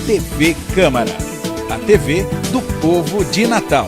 TV Câmara, a TV do povo de Natal.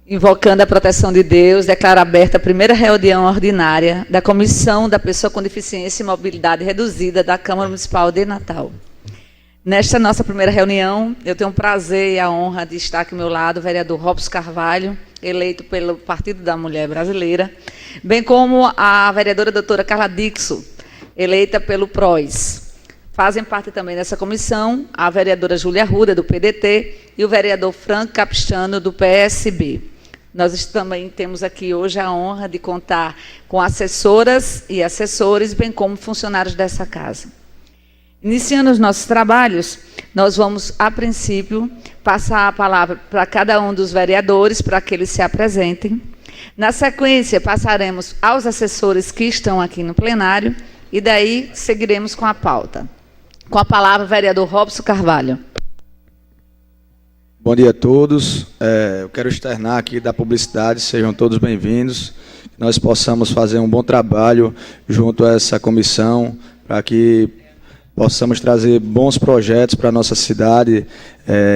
Invocando a proteção de Deus, declaro aberta a primeira reunião ordinária da Comissão da Pessoa com Deficiência e Mobilidade Reduzida da Câmara Municipal de Natal. Nesta nossa primeira reunião, eu tenho o prazer e a honra de estar aqui ao meu lado o vereador Robson Carvalho, eleito pelo Partido da Mulher Brasileira, bem como a vereadora doutora Carla Dixon, eleita pelo PROS. Fazem parte também dessa comissão a vereadora Júlia Arruda, do PDT, e o vereador Franco Capistrano, do PSB. Nós também temos aqui hoje a honra de contar com assessoras e assessores, bem como funcionários dessa casa. Iniciando os nossos trabalhos, nós vamos, a princípio, passar a palavra para cada um dos vereadores, para que eles se apresentem. Na sequência, passaremos aos assessores que estão aqui no plenário, e daí seguiremos com a pauta. Com a palavra, o vereador Robson Carvalho. Bom dia a todos. Eu quero externar aqui da publicidade, sejam todos bem-vindos, que nós possamos fazer um bom trabalho junto a essa comissão, para que possamos trazer bons projetos para a nossa cidade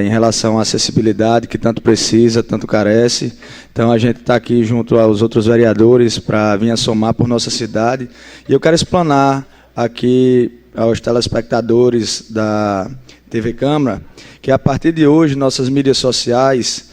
em relação à acessibilidade, que tanto precisa, tanto carece. Então, a gente está aqui junto aos outros vereadores para vir a somar por nossa cidade. E eu quero explanar aqui aos telespectadores da TV Câmara, que a partir de hoje, nossas mídias sociais,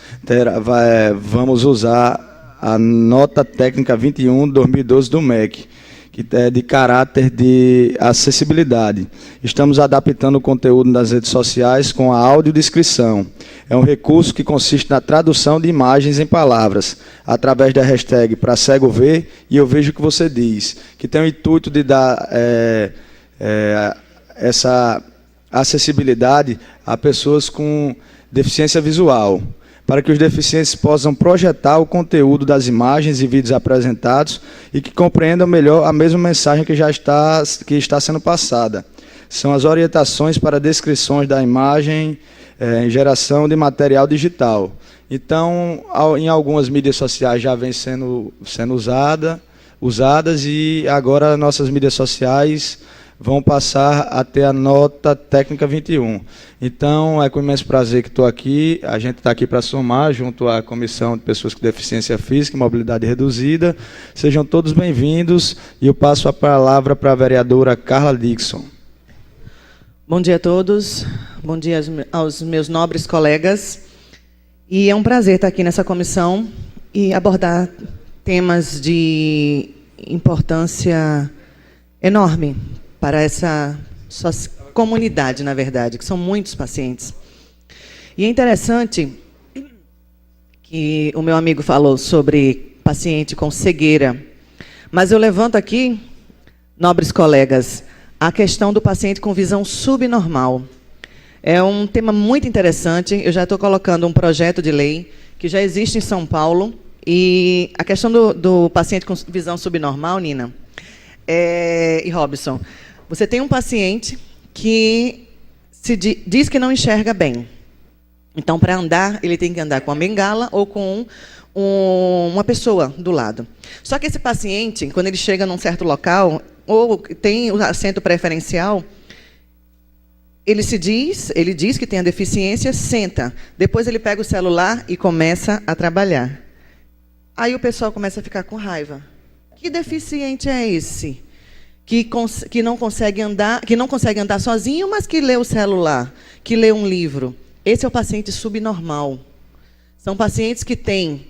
vamos usar a nota técnica 21/2012 do MEC, que é de caráter de acessibilidade. Estamos adaptando o conteúdo nas redes sociais com a audiodescrição. É um recurso que consiste na tradução de imagens em palavras, através da hashtag Pra Cego Ver e Eu Vejo o que Você Diz, que tem o intuito de dar essa acessibilidade a pessoas com deficiência visual, para que os deficientes possam projetar o conteúdo das imagens e vídeos apresentados e que compreendam melhor a mesma mensagem que está sendo passada. São as orientações para descrições da imagem em geração de material digital. Então, em algumas mídias sociais já vem sendo usadas e agora nossas mídias sociais vão passar a ter a nota técnica 21. Então, é com imenso prazer que estou aqui. A gente está aqui para somar, junto à Comissão de Pessoas com Deficiência Física e Mobilidade Reduzida. Sejam todos bem-vindos e eu passo a palavra para a vereadora Carla Dixon. Bom dia a todos, bom dia aos meus nobres colegas. E é um prazer estar aqui nessa comissão e abordar temas de importância enorme para essa comunidade, na verdade, que são muitos pacientes. E é interessante que o meu amigo falou sobre paciente com cegueira, mas eu levanto aqui, nobres colegas, a questão do paciente com visão subnormal. É um tema muito interessante, eu já estou colocando um projeto de lei que já existe em São Paulo, e a questão do paciente com visão subnormal, Nina e Robson, você tem um paciente que diz que não enxerga bem. Então, para andar, ele tem que andar com a bengala ou com uma pessoa do lado. Só que esse paciente, quando ele chega num certo local, ou tem o assento preferencial, ele diz que tem a deficiência, senta. Depois ele pega o celular e começa a trabalhar. Aí o pessoal começa a ficar com raiva. Que deficiente é esse? Que não consegue andar sozinho, mas que lê o celular, que lê um livro. Esse é o paciente subnormal. São pacientes que têm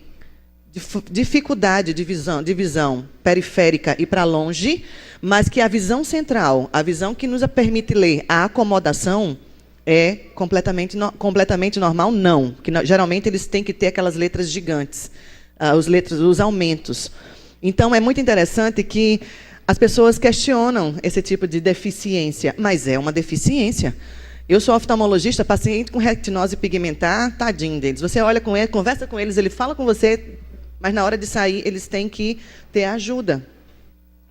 dificuldade de visão periférica e para longe, mas que a visão central, a visão que nos permite ler a acomodação, é completamente normal, não. Geralmente eles têm que ter aquelas letras gigantes, os aumentos. Então, é muito interessante que As pessoas questionam esse tipo de deficiência, mas é uma deficiência. Eu sou oftalmologista, paciente com retinose pigmentar, tadinho deles. Você olha com ele, conversa com eles, ele fala com você, mas na hora de sair, eles têm que ter ajuda.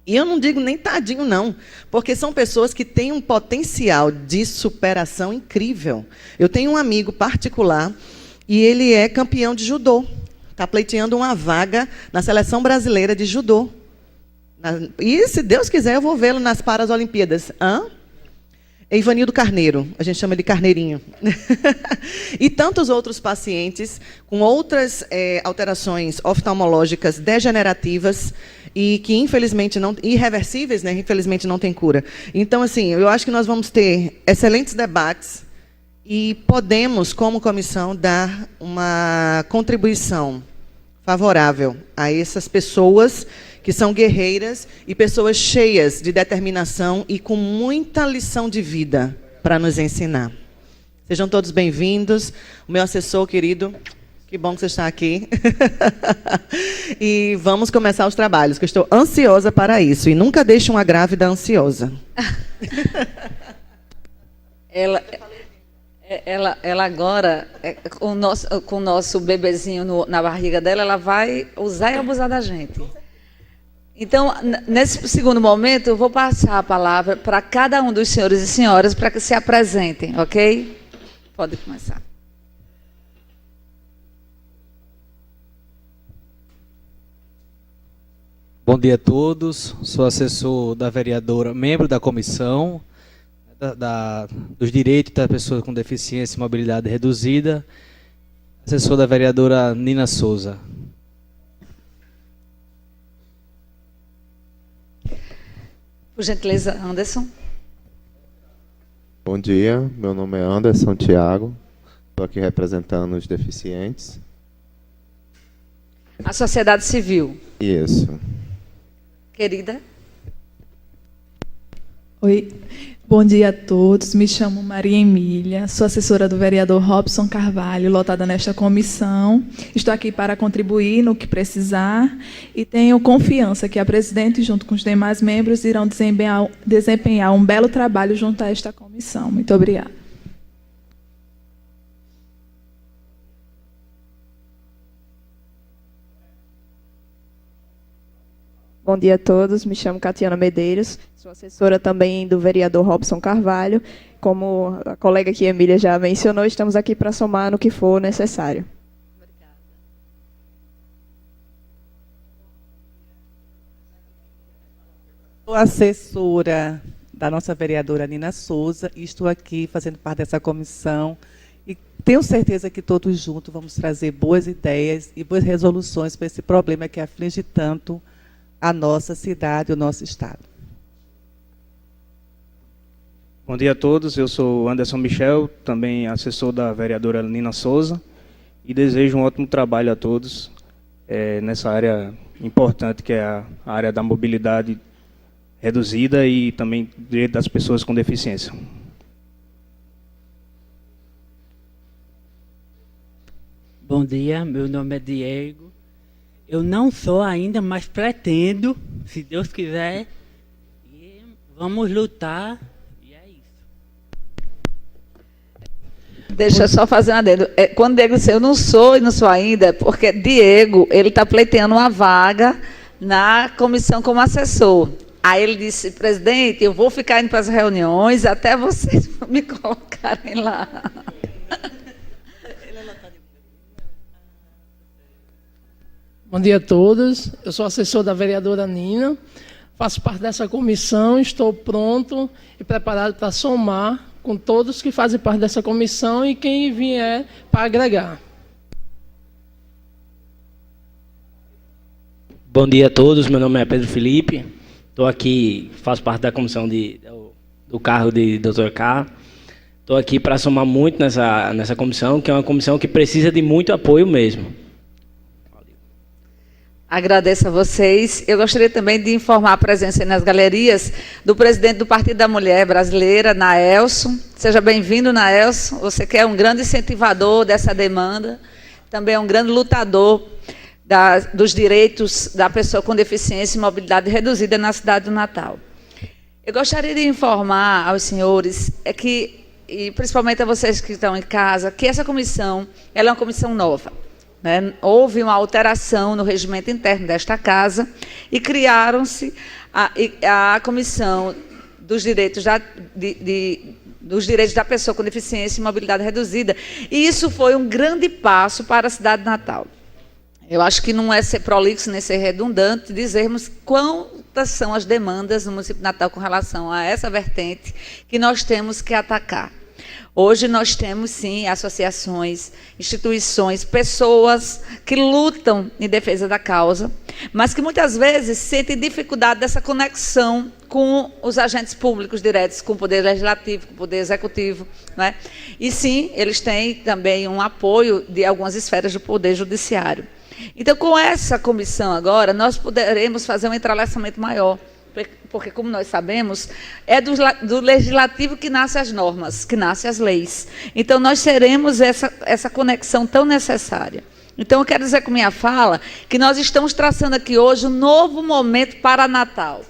E eu não digo nem tadinho, não, porque são pessoas que têm um potencial de superação incrível. Eu tenho um amigo particular e ele é campeão de judô. Está pleiteando uma vaga na seleção brasileira de judô. E, se Deus quiser, eu vou vê-lo nas Paralimpíadas. Ivanildo Carneiro, a gente chama ele Carneirinho. E tantos outros pacientes com outras alterações oftalmológicas degenerativas e que, infelizmente, não irreversíveis, né? Infelizmente, não tem cura. Então, assim, eu acho que nós vamos ter excelentes debates e podemos, como comissão, dar uma contribuição favorável a essas pessoas que são guerreiras e pessoas cheias de determinação e com muita lição de vida para nos ensinar. Sejam todos bem-vindos. O meu assessor querido, que bom que você está aqui. E vamos começar os trabalhos, que eu estou ansiosa para isso. E nunca deixe uma grávida ansiosa. Ela agora, com o nosso bebezinho na barriga dela, ela vai usar e abusar da gente. Então, nesse segundo momento, eu vou passar a palavra para cada um dos senhores e senhoras para que se apresentem, ok? Pode começar. Bom dia a todos. Sou assessor da vereadora, membro da comissão dos direitos das pessoas com deficiência e mobilidade reduzida, assessor da vereadora Nina Souza. Por gentileza, Anderson. Bom dia, meu nome é Anderson Thiago, estou aqui representando os deficientes. A sociedade civil. Isso. Querida. Oi, bom dia a todos. Me chamo Maria Emília, sou assessora do vereador Robson Carvalho, lotada nesta comissão. Estou aqui para contribuir no que precisar e tenho confiança que a presidente, junto com os demais membros, irão desempenhar um belo trabalho junto a esta comissão. Muito obrigada. Bom dia a todos, me chamo Catiana Medeiros, sou assessora também do vereador Robson Carvalho. Como a colega aqui, Emília, já mencionou, estamos aqui para somar no que for necessário. Obrigada. Sou assessora da nossa vereadora Nina Souza e estou aqui fazendo parte dessa comissão e tenho certeza que todos juntos vamos trazer boas ideias e boas resoluções para esse problema que aflige tanto a nossa cidade, o nosso estado. Bom dia a todos, eu sou Anderson Michel, também assessor da vereadora Nina Souza, e desejo um ótimo trabalho a todos nessa área importante que é a área da mobilidade reduzida e também direito das pessoas com deficiência. Bom dia, meu nome é Diego. Eu não sou ainda, mas pretendo, se Deus quiser, e vamos lutar, e é isso. Deixa eu só fazer um adendo. Quando Diego disse, eu não sou e não sou ainda, porque Diego, ele está pleiteando uma vaga na comissão como assessor. Aí ele disse, presidente, eu vou ficar indo para as reuniões até vocês me colocarem lá. Bom dia a todos, eu sou assessor da vereadora Nina, faço parte dessa comissão, estou pronto e preparado para somar com todos que fazem parte dessa comissão e quem vier para agregar. Bom dia a todos, meu nome é Pedro Felipe, estou aqui, faço parte da comissão do cargo de Dr. K. Estou aqui para somar muito nessa comissão, que é uma comissão que precisa de muito apoio mesmo. Agradeço a vocês. Eu gostaria também de informar a presença nas galerias do presidente do Partido da Mulher Brasileira, Naelson. Seja bem-vindo, Naelson. Você que é um grande incentivador dessa demanda, também é um grande lutador dos direitos da pessoa com deficiência e mobilidade reduzida na cidade do Natal. Eu gostaria de informar aos senhores, e principalmente a vocês que estão em casa, que essa comissão ela é uma comissão nova. Né? Houve uma alteração no regimento interno desta casa e criaram-se a Comissão dos Direitos dos direitos da pessoa com deficiência e mobilidade reduzida. E isso foi um grande passo para a cidade de Natal. Eu acho que não é ser prolixo nem ser redundante dizermos quantas são as demandas no município de Natal com relação a essa vertente que nós temos que atacar. Hoje nós temos, sim, associações, instituições, pessoas que lutam em defesa da causa, mas que muitas vezes sentem dificuldade dessa conexão com os agentes públicos diretos, com o Poder Legislativo, com o Poder Executivo. Não é? E, sim, eles têm também um apoio de algumas esferas do Poder Judiciário. Então, com essa comissão agora, nós poderemos fazer um entrelaçamento maior, porque, como nós sabemos, é do legislativo que nascem as normas, que nascem as leis. Então, nós teremos essa conexão tão necessária. Então, eu quero dizer com minha fala que nós estamos traçando aqui hoje um novo momento para Natal.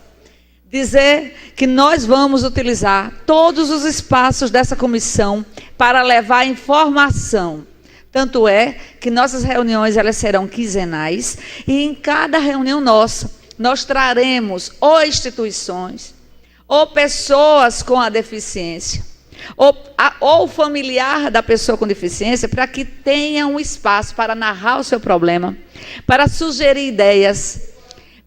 Dizer que nós vamos utilizar todos os espaços dessa comissão para levar informação. Tanto é que nossas reuniões elas serão quinzenais e em cada reunião nossa, nós traremos ou instituições, ou pessoas com a deficiência, ou familiar da pessoa com deficiência, para que tenha um espaço para narrar o seu problema, para sugerir ideias,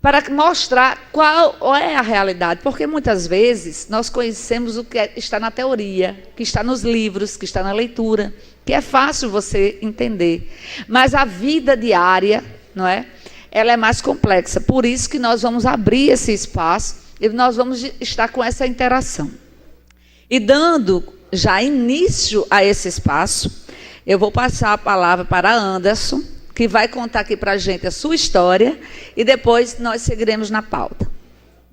para mostrar qual é a realidade. Porque muitas vezes nós conhecemos o que está na teoria, que está nos livros, que está na leitura, que é fácil você entender. Mas a vida diária, não é? Ela é mais complexa. Por isso que nós vamos abrir esse espaço e nós vamos estar com essa interação. E dando já início a esse espaço, eu vou passar a palavra para Anderson, que vai contar aqui para a gente a sua história, e depois nós seguiremos na pauta.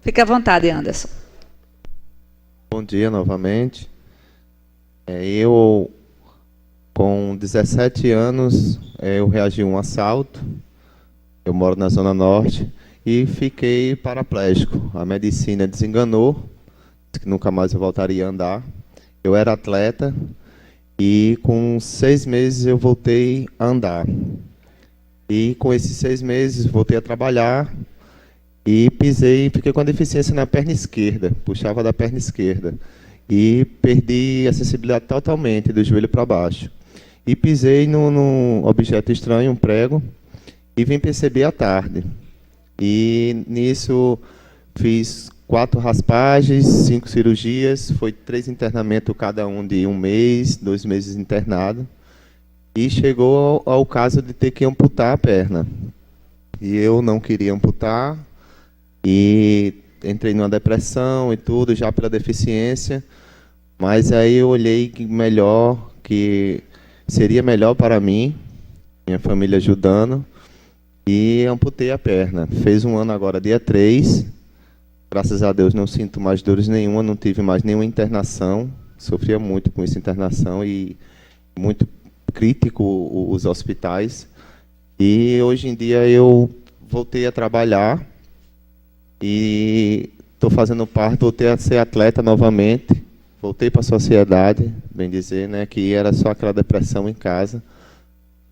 Fique à vontade, Anderson. Bom dia novamente. Eu, com 17 anos, eu reagi a um assalto. Eu moro na Zona Norte e fiquei paraplégico. A medicina desenganou, disse que nunca mais eu voltaria a andar. Eu era atleta e com 6 meses eu voltei a andar. E com esses 6 meses voltei a trabalhar e fiquei com a deficiência na perna esquerda, puxava da perna esquerda. E perdi a sensibilidade totalmente do joelho para baixo. E pisei num objeto estranho, um prego, e vim perceber à tarde. E nisso fiz 4 raspagens, 5 cirurgias, foi 3 internamentos cada um de 1 mês, 2 meses internado. E chegou ao caso de ter que amputar a perna. E eu não queria amputar, e entrei numa depressão e tudo, já pela deficiência. Mas aí eu olhei que seria melhor para mim, minha família ajudando, e amputei a perna. Fez 1 ano agora, dia 3. Graças a Deus não sinto mais dores nenhuma, não tive mais nenhuma internação. Sofria muito com essa internação e muito crítico os hospitais. E hoje em dia eu voltei a trabalhar e estou fazendo parte, voltei a ser atleta novamente. Voltei para a sociedade, bem dizer, né, que era só aquela depressão em casa.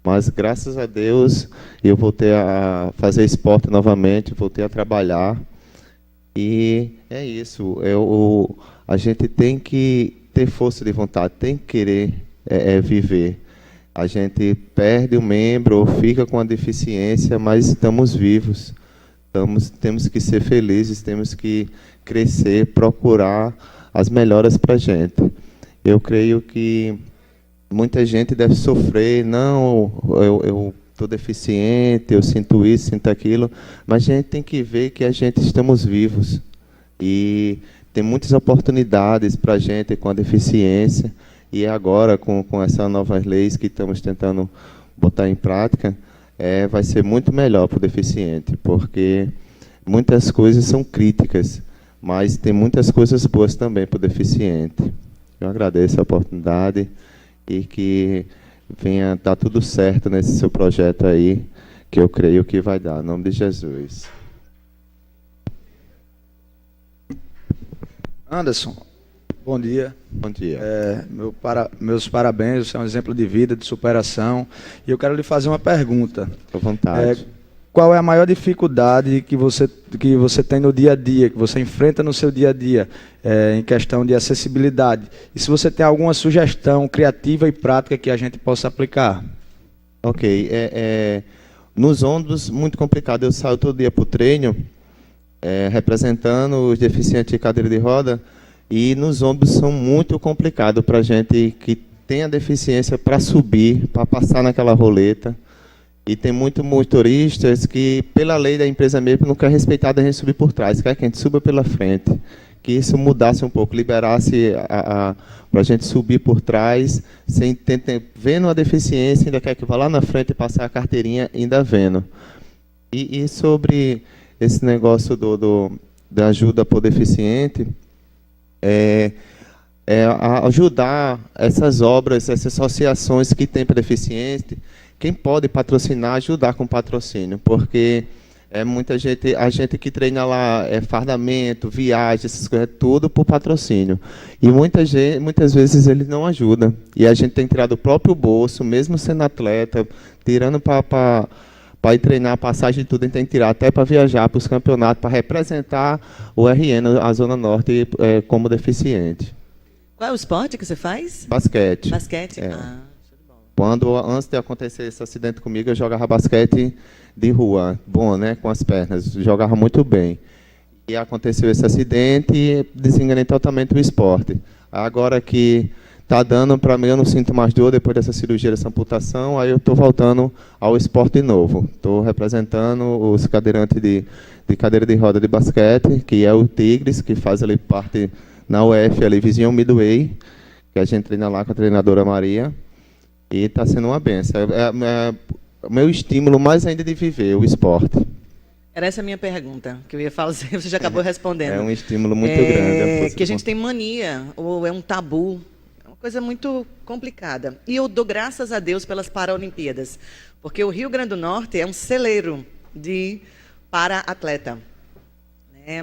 Mas, graças a Deus, eu voltei a fazer esporte novamente, voltei a trabalhar. E é isso. A gente tem que ter força de vontade, tem que querer viver. A gente perde um membro ou fica com a deficiência, mas estamos vivos. Temos que ser felizes, temos que crescer, procurar as melhoras para a gente. Eu creio que muita gente deve sofrer, não, eu estou deficiente, eu sinto isso, sinto aquilo, mas a gente tem que ver que a gente estamos vivos e tem muitas oportunidades para a gente com a deficiência, e agora com essas novas leis que estamos tentando botar em prática, vai ser muito melhor para o deficiente, porque muitas coisas são críticas, mas tem muitas coisas boas também para o deficiente. Eu agradeço a oportunidade e que venha dar tudo certo nesse seu projeto aí, que eu creio que vai dar, em nome de Jesus. Anderson, bom dia. Bom dia. Meus parabéns, você é um exemplo de vida, de superação. E eu quero lhe fazer uma pergunta. Fique à vontade. Qual é a maior dificuldade que você tem no dia a dia, que você enfrenta no seu dia a dia, em questão de acessibilidade? E se você tem alguma sugestão criativa e prática que a gente possa aplicar? Ok. Nos ônibus, muito complicado. Eu saio todo dia para o treino, representando os deficientes de cadeira de roda, e nos ônibus são muito complicados para a gente que tem a deficiência para subir, para passar naquela roleta. E tem muitos motoristas que, pela lei da empresa mesmo, não quer respeitar a gente subir por trás, quer que a gente suba pela frente. Que isso mudasse um pouco, liberasse para a gente subir por trás, sem vendo a deficiência, ainda quer que vá lá na frente e passar a carteirinha, ainda vendo. E sobre esse negócio da ajuda por deficiente, ajudar essas obras, essas associações que tem para deficiente. Quem pode patrocinar, ajudar com patrocínio, porque muita gente, a gente que treina lá fardamento, viagem, essas coisas, tudo por patrocínio. E muitas vezes eles não ajudam. E a gente tem que tirar do próprio bolso, mesmo sendo atleta, tirando para ir treinar, passagem e tudo, a gente tem que tirar até para viajar para os campeonatos, para representar o RN, a Zona Norte, como deficiente. Qual é o esporte que você faz? Basquete. Basquete? Antes de acontecer esse acidente comigo, eu jogava basquete de rua, bom, né, com as pernas, jogava muito bem. E aconteceu esse acidente e desenganei totalmente o esporte. Agora que está dando para mim, eu não sinto mais dor depois dessa cirurgia, dessa amputação, aí eu estou voltando ao esporte novo. Estou representando os cadeirantes de cadeira de roda de basquete, que é o Tigres, que faz ali parte na UF, ali vizinho Midway, que a gente treina lá com a treinadora Maria. E está sendo uma benção. O meu estímulo mais ainda de viver, o esporte. Era essa a minha pergunta, que eu ia fazer, você já acabou respondendo. É um estímulo muito grande. Que a gente tem mania, ou é um tabu, é uma coisa muito complicada. E eu dou graças a Deus pelas Paralimpíadas, porque o Rio Grande do Norte é um celeiro de para-atleta.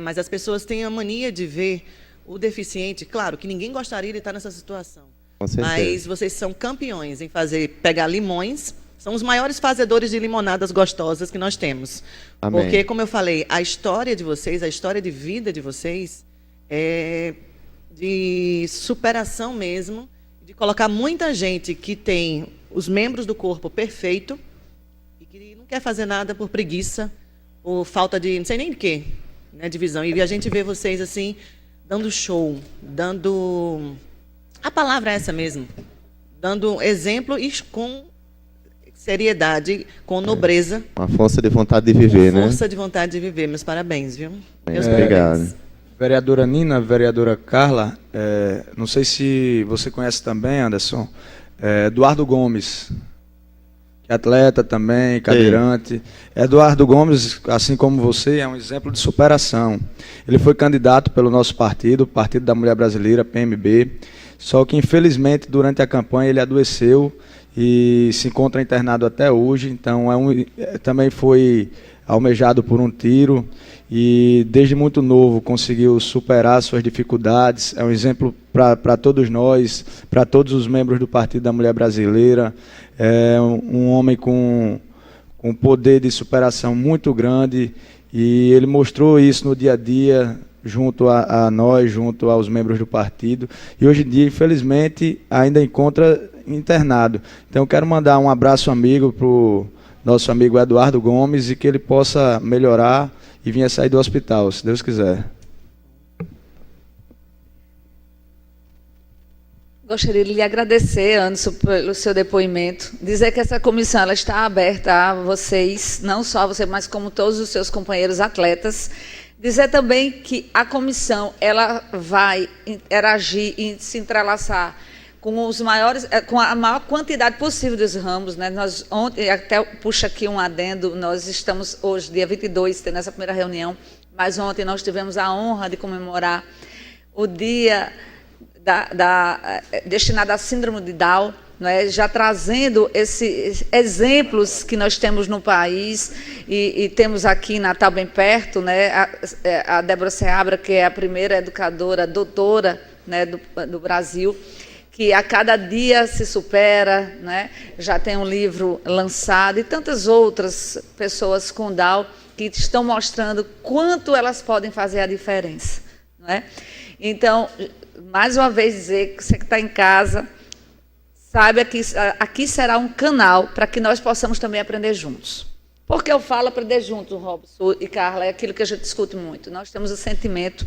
Mas as pessoas têm a mania de ver o deficiente, claro que ninguém gostaria de estar nessa situação. Mas vocês são campeões em pegar limões, são os maiores fazedores de limonadas gostosas que nós temos. Amém. Porque, como eu falei, a história de vocês, a história de vida de vocês é de superação mesmo, de colocar muita gente que tem os membros do corpo perfeito e que não quer fazer nada por preguiça, por falta de, não sei nem de quê, né, de visão. E a gente vê vocês assim, dando show, dando... A palavra é essa mesmo. Dando exemplo e com seriedade, com nobreza. Uma força de vontade de viver, né? Força de vontade de viver. Meus parabéns, viu? Meus obrigado. Parabéns. Vereadora Nina, vereadora Carla, não sei se você conhece também, Anderson, Eduardo Gomes, que é atleta também, cadeirante. Eduardo Gomes, assim como você, é um exemplo de superação. Ele foi candidato pelo nosso partido, o Partido da Mulher Brasileira, PMB, só que, infelizmente, durante a campanha ele adoeceu e se encontra internado até hoje. Então, também foi almejado por um tiro e, desde muito novo, conseguiu superar suas dificuldades. É um exemplo para todos nós, para todos os membros do Partido da Mulher Brasileira. É um homem com poder de superação muito grande e ele mostrou isso no dia a dia, junto a nós, junto aos membros do partido, e hoje em dia, infelizmente, ainda encontra internado. Então, eu quero mandar um abraço amigo para o nosso amigo Eduardo Gomes e que ele possa melhorar e vir a sair do hospital, se Deus quiser. Gostaria de lhe agradecer, Anderson, pelo seu depoimento. Dizer que essa comissão ela está aberta a vocês, não só a você, mas como todos os seus companheiros atletas. Dizer também que a comissão ela vai interagir e se entrelaçar com os maiores, com a maior quantidade possível dos ramos, né? Nós ontem, até puxa aqui um adendo, nós estamos hoje, dia 22, tendo essa primeira reunião, mas ontem nós tivemos a honra de comemorar o dia destinado à síndrome de Down, não é? Já trazendo esses exemplos que nós temos no país, e temos aqui em Natal bem perto, né? A Débora Seabra, que é a primeira educadora, doutora, né, do Brasil, que a cada dia se supera, né? Já tem um livro lançado, e tantas outras pessoas com Down que estão mostrando quanto elas podem fazer a diferença, não é? Então, mais uma vez dizer que você que está em casa, saiba que aqui será um canal para que nós possamos também aprender juntos. Porque eu falo aprender juntos, Robson e Carla, é aquilo que a gente discute muito. Nós temos o sentimento.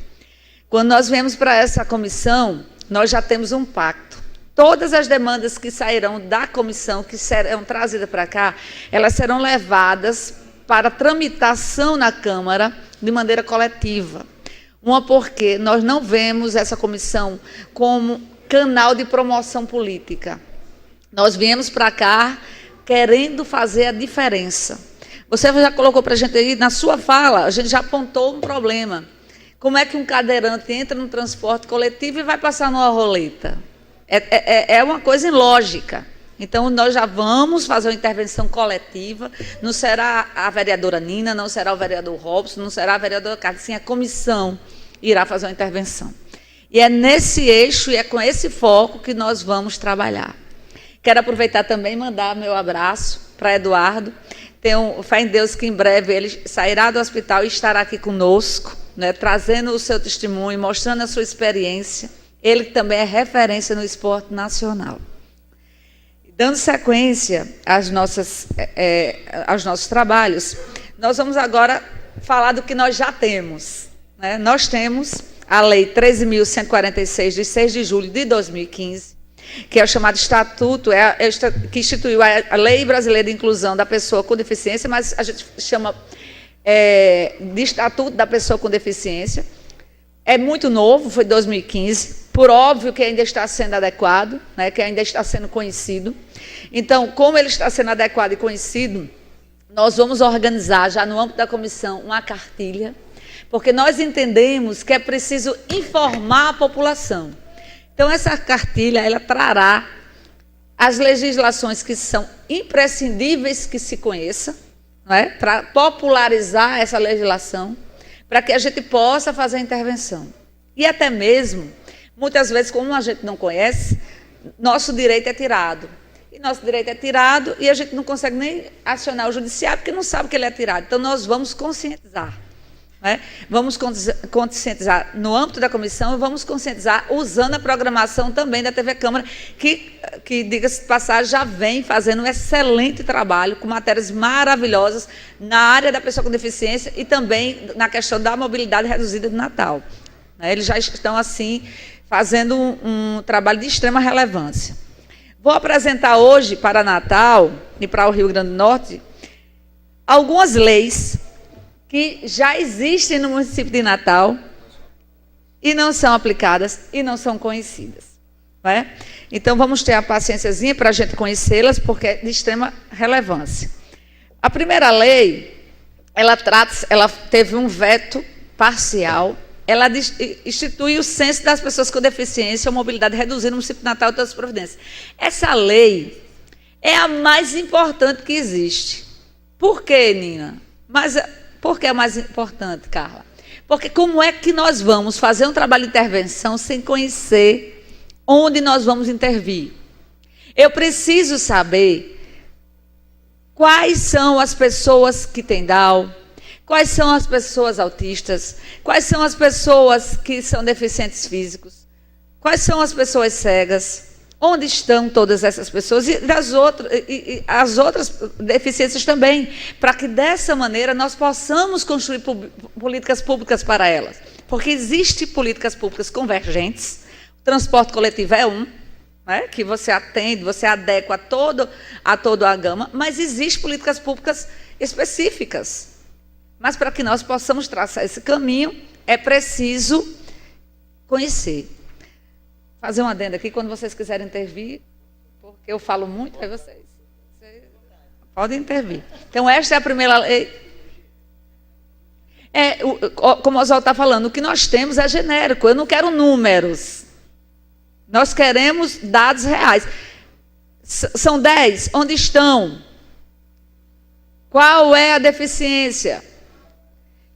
Quando nós viemos para essa comissão, nós já temos um pacto. Todas as demandas que sairão da comissão, que serão trazidas para cá, elas serão levadas para tramitação na Câmara de maneira coletiva. Uma porque nós não vemos essa comissão como canal de promoção política. Nós viemos para cá querendo fazer a diferença. Você já colocou para a gente aí, na sua fala, a gente já apontou um problema. Como é que um cadeirante entra no transporte coletivo e vai passar numa roleta? É uma coisa ilógica. Então, nós já vamos fazer uma intervenção coletiva. Não será a vereadora Nina, não será o vereador Robson, não será a vereadora Carla, sim a comissão irá fazer uma intervenção. E é nesse eixo e é com esse foco que nós vamos trabalhar. Quero aproveitar também e mandar meu abraço para Eduardo. Tenho fé em Deus que em breve ele sairá do hospital e estará aqui conosco, né, trazendo o seu testemunho, mostrando a sua experiência. Ele também é referência no esporte nacional. Dando sequência aos nossos trabalhos, nós vamos agora falar do que nós já temos, né? Nós temos a Lei 13.146, de 6 de julho de 2015, que é o chamado Estatuto, que instituiu a Lei Brasileira de Inclusão da Pessoa com Deficiência, mas a gente chama de Estatuto da Pessoa com Deficiência. É muito novo, foi 2015, por óbvio que ainda está sendo adequado, né, que ainda está sendo conhecido. Então, como ele está sendo adequado e conhecido, nós vamos organizar, já no âmbito da comissão, uma cartilha, porque nós entendemos que é preciso informar a população. Então, essa cartilha, ela trará as legislações que são imprescindíveis que se conheça, não é? Para popularizar essa legislação, para que a gente possa fazer a intervenção. E até mesmo, muitas vezes, como a gente não conhece, nosso direito é tirado. E nosso direito é tirado e a gente não consegue nem acionar o judiciário porque não sabe que ele é tirado. Então, nós vamos conscientizar. Né? Vamos conscientizar no âmbito da comissão e vamos conscientizar usando a programação também da TV Câmara, que diga-se de passagem, já vem fazendo um excelente trabalho com matérias maravilhosas na área da pessoa com deficiência e também na questão da mobilidade reduzida de Natal. Eles já estão, assim, fazendo um trabalho de extrema relevância. Vou apresentar hoje para Natal e para o Rio Grande do Norte algumas leis que já existem no município de Natal e não são aplicadas e não são conhecidas. Não é? Então, vamos ter a paciênciazinha para a gente conhecê-las, porque é de extrema relevância. A primeira lei, ela teve um veto parcial, ela institui o censo das pessoas com deficiência ou mobilidade reduzida no município de Natal e todas as providências. Essa lei é a mais importante que existe. Por quê, Nina? Por que é mais importante, Carla? Porque como é que nós vamos fazer um trabalho de intervenção sem conhecer onde nós vamos intervir? Eu preciso saber quais são as pessoas que têm Down, quais são as pessoas autistas, quais são as pessoas que são deficientes físicos, quais são as pessoas cegas, onde estão todas essas pessoas e as outras deficiências também, para que dessa maneira nós possamos construir políticas públicas para elas. Porque existem políticas públicas convergentes, o transporte coletivo é né, que você atende, você adequa a toda a gama, mas existem políticas públicas específicas. Mas para que nós possamos traçar esse caminho, é preciso conhecer. Fazer um adendo aqui, quando vocês quiserem intervir, porque eu falo muito, aí vocês podem intervir. Então, esta é a primeira lei. Como o Oswaldo está falando, o que nós temos é genérico, eu não quero números. Nós queremos dados reais. São 10. Onde estão? Qual é a deficiência?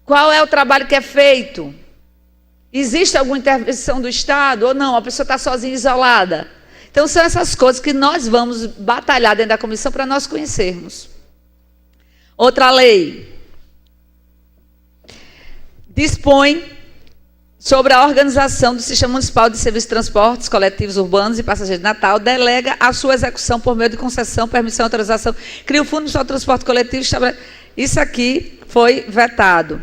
Qual é o trabalho que é feito? Existe alguma intervenção do Estado ou não? A pessoa está sozinha, isolada. Então, são essas coisas que nós vamos batalhar dentro da comissão para nós conhecermos. Outra lei dispõe sobre a organização do Sistema Municipal de Serviços de Transportes Coletivos Urbanos e Passageiros de Natal, delega a sua execução por meio de concessão, permissão, autorização, cria o Fundo Municipal de Transporte Coletivo. Isso aqui foi vetado.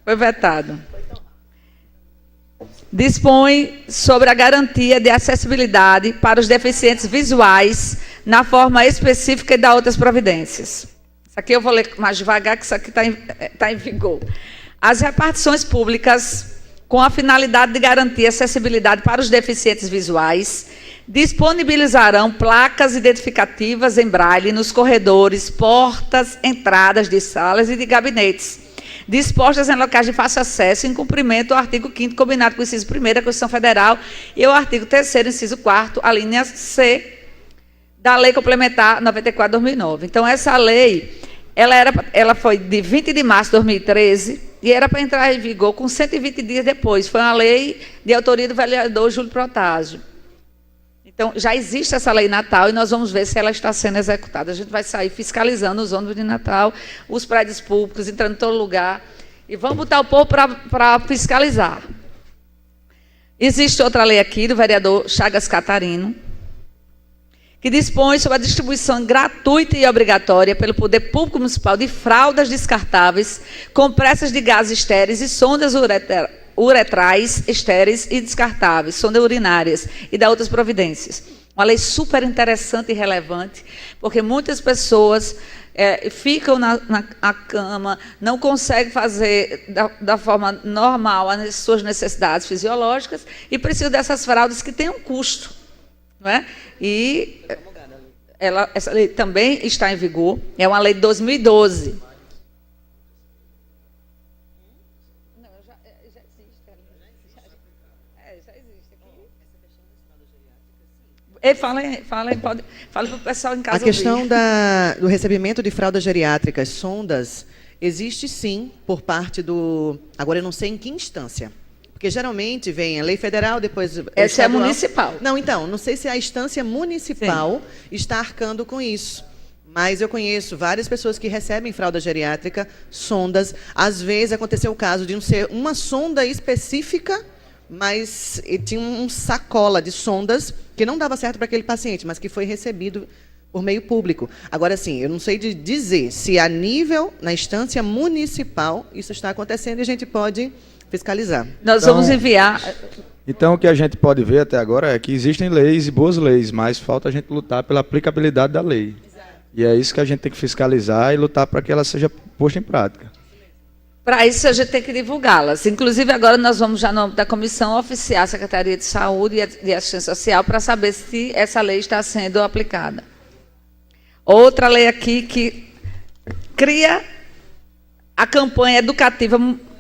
Foi vetado. Dispõe sobre a garantia de acessibilidade para os deficientes visuais na forma específica e dá outras providências. Isso aqui eu vou ler mais devagar, que isso aqui está em vigor. As repartições públicas, com a finalidade de garantir acessibilidade para os deficientes visuais, disponibilizarão placas identificativas em braille nos corredores, portas, entradas de salas e de gabinetes, dispostas em locais de fácil acesso, em cumprimento do artigo 5º, combinado com o inciso 1º da Constituição Federal e o artigo 3º, inciso 4º, a linha C, da Lei Complementar 94/2009. Então, essa lei, ela foi de 20 de março de 2013 e era para entrar em vigor com 120 dias depois. Foi uma lei de autoria do vereador Júlio Protásio. Então, já existe essa lei Natal e nós vamos ver se ela está sendo executada. A gente vai sair fiscalizando os ônibus de Natal, os prédios públicos, entrando em todo lugar. E vamos botar o povo para fiscalizar. Existe outra lei aqui do vereador Chagas Catarino, que dispõe sobre a distribuição gratuita e obrigatória pelo Poder Público Municipal de fraldas descartáveis, compressas de gases estéreis e sondas uretrais estéreis e descartáveis, sondas urinárias e da outras providências. Uma lei super interessante e relevante, porque muitas pessoas ficam na cama, não conseguem fazer da forma normal as suas necessidades fisiológicas e precisam dessas fraldas que têm um custo. Não é? E essa lei também está em vigor, é uma lei de 2012. Não, já existe. Já existe aqui. Fala para o pessoal em casa. A questão do recebimento de fraldas geriátricas, sondas, existe sim por parte do... Agora eu não sei em que instância. Porque geralmente vem a lei federal, depois... Essa é municipal. Não, então, não sei se a instância municipal está arcando com isso. Mas eu conheço várias pessoas que recebem fralda geriátrica, sondas. Às vezes aconteceu o caso de não ser uma sonda específica, mas tinha um sacola de sondas que não dava certo para aquele paciente, mas que foi recebido por meio público. Agora, sim, eu não sei de dizer se a nível, na instância municipal, isso está acontecendo e a gente pode fiscalizar. Nós vamos enviar... Então, o que a gente pode ver até agora é que existem leis e boas leis, mas falta a gente lutar pela aplicabilidade da lei. Exato. E é isso que a gente tem que fiscalizar e lutar para que ela seja posta em prática. Para isso, a gente tem que divulgá-las. Inclusive, agora nós vamos, já no nome da comissão, oficiar a Secretaria de Saúde e de Assistência Social para saber se essa lei está sendo aplicada. Outra lei aqui que cria a campanha educativa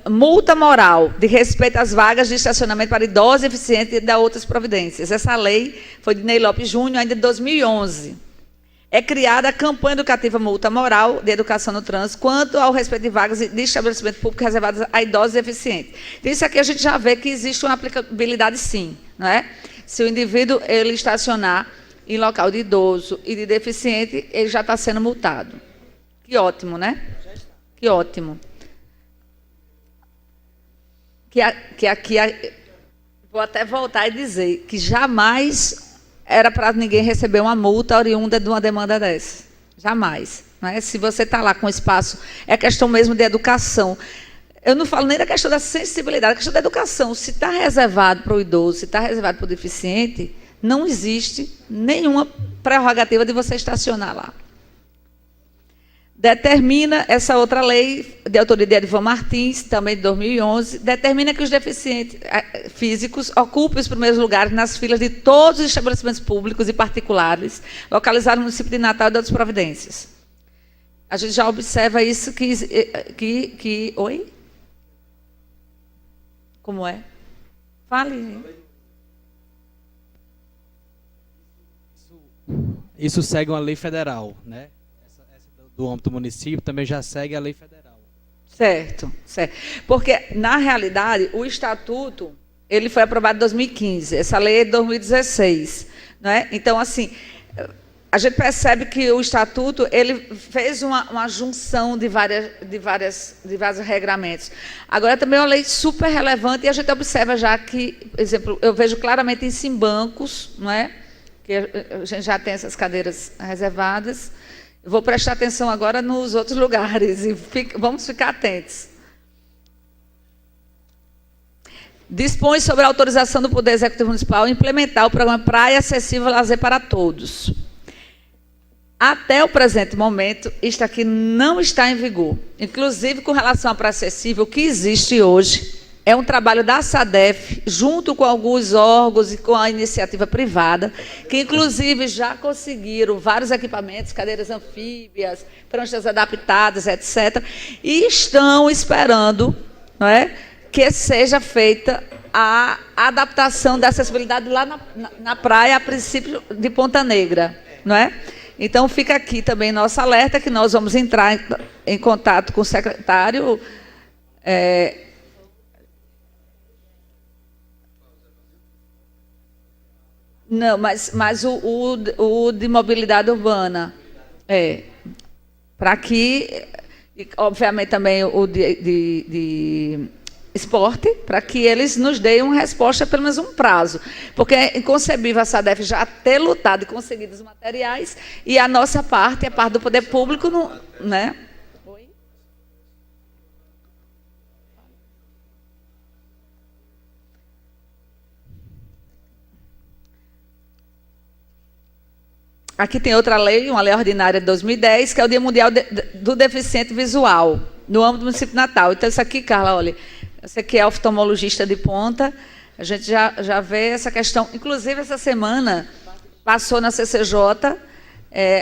multa moral de respeito às vagas de estacionamento para idosos deficientes e da outras providências. Essa lei foi de Ney Lopes Júnior, ainda de 2011. É criada a campanha educativa multa moral de educação no trânsito quanto ao respeito de vagas de estabelecimento público reservadas a idosos deficientes. Então, isso aqui a gente já vê que existe uma aplicabilidade, sim. Não é? Se o indivíduo ele estacionar em local de idoso e de deficiente, ele já está sendo multado. Que ótimo, né? Que ótimo. Que aqui, vou até voltar e dizer que jamais era para ninguém receber uma multa oriunda de uma demanda dessa. Jamais. Não é? Se você está lá com espaço, é questão mesmo de educação. Eu não falo nem da questão da sensibilidade, é questão da educação. Se está reservado para o idoso, se está reservado para o deficiente, não existe nenhuma prerrogativa de você estacionar lá. Determina essa outra lei, de autoria de Edivan Martins, também de 2011, determina que os deficientes físicos ocupem os primeiros lugares nas filas de todos os estabelecimentos públicos e particulares localizados no município de Natal e de outras providências. A gente já observa isso que... Oi? Como é? Fale. isso segue uma lei federal, né? Essa do âmbito do município também já segue a lei federal. Certo, certo. Porque, na realidade, o estatuto ele foi aprovado em 2015, essa lei é de 2016. Né? Então, assim, a gente percebe que o estatuto ele fez uma junção de vários regramentos. Agora, também é uma lei super relevante e a gente observa já que, por exemplo, eu vejo claramente em Simbancos, não é? Que a gente já tem essas cadeiras reservadas. Eu vou prestar atenção agora nos outros lugares e vamos ficar atentos. Dispõe sobre a autorização do Poder Executivo Municipal implementar o programa Praia Acessível Lazer para Todos. Até o presente momento, isto aqui não está em vigor. Inclusive, com relação à Praia Acessível, o que existe hoje é um trabalho da SADEF, junto com alguns órgãos e com a iniciativa privada, que, inclusive, já conseguiram vários equipamentos, cadeiras anfíbias, pranchas adaptadas, etc., e estão esperando, não é, que seja feita a adaptação da acessibilidade lá na praia, a princípio de Ponta Negra, não é? Então, fica aqui também nosso alerta, que nós vamos entrar em contato com o secretário. Não, mas o de mobilidade urbana, para que, obviamente, também o de esporte, para que eles nos deem uma resposta, pelo menos um prazo. Porque é inconcebível a SADEF já ter lutado e conseguido os materiais, e a nossa parte, a parte do poder público, não, né? Aqui tem outra lei, uma lei ordinária de 2010, que é o Dia Mundial do Deficiente Visual, no âmbito do município de Natal. Então, isso aqui, Carla, olha, você que é oftalmologista de ponta, a gente já vê essa questão. Inclusive, essa semana, passou na CCJ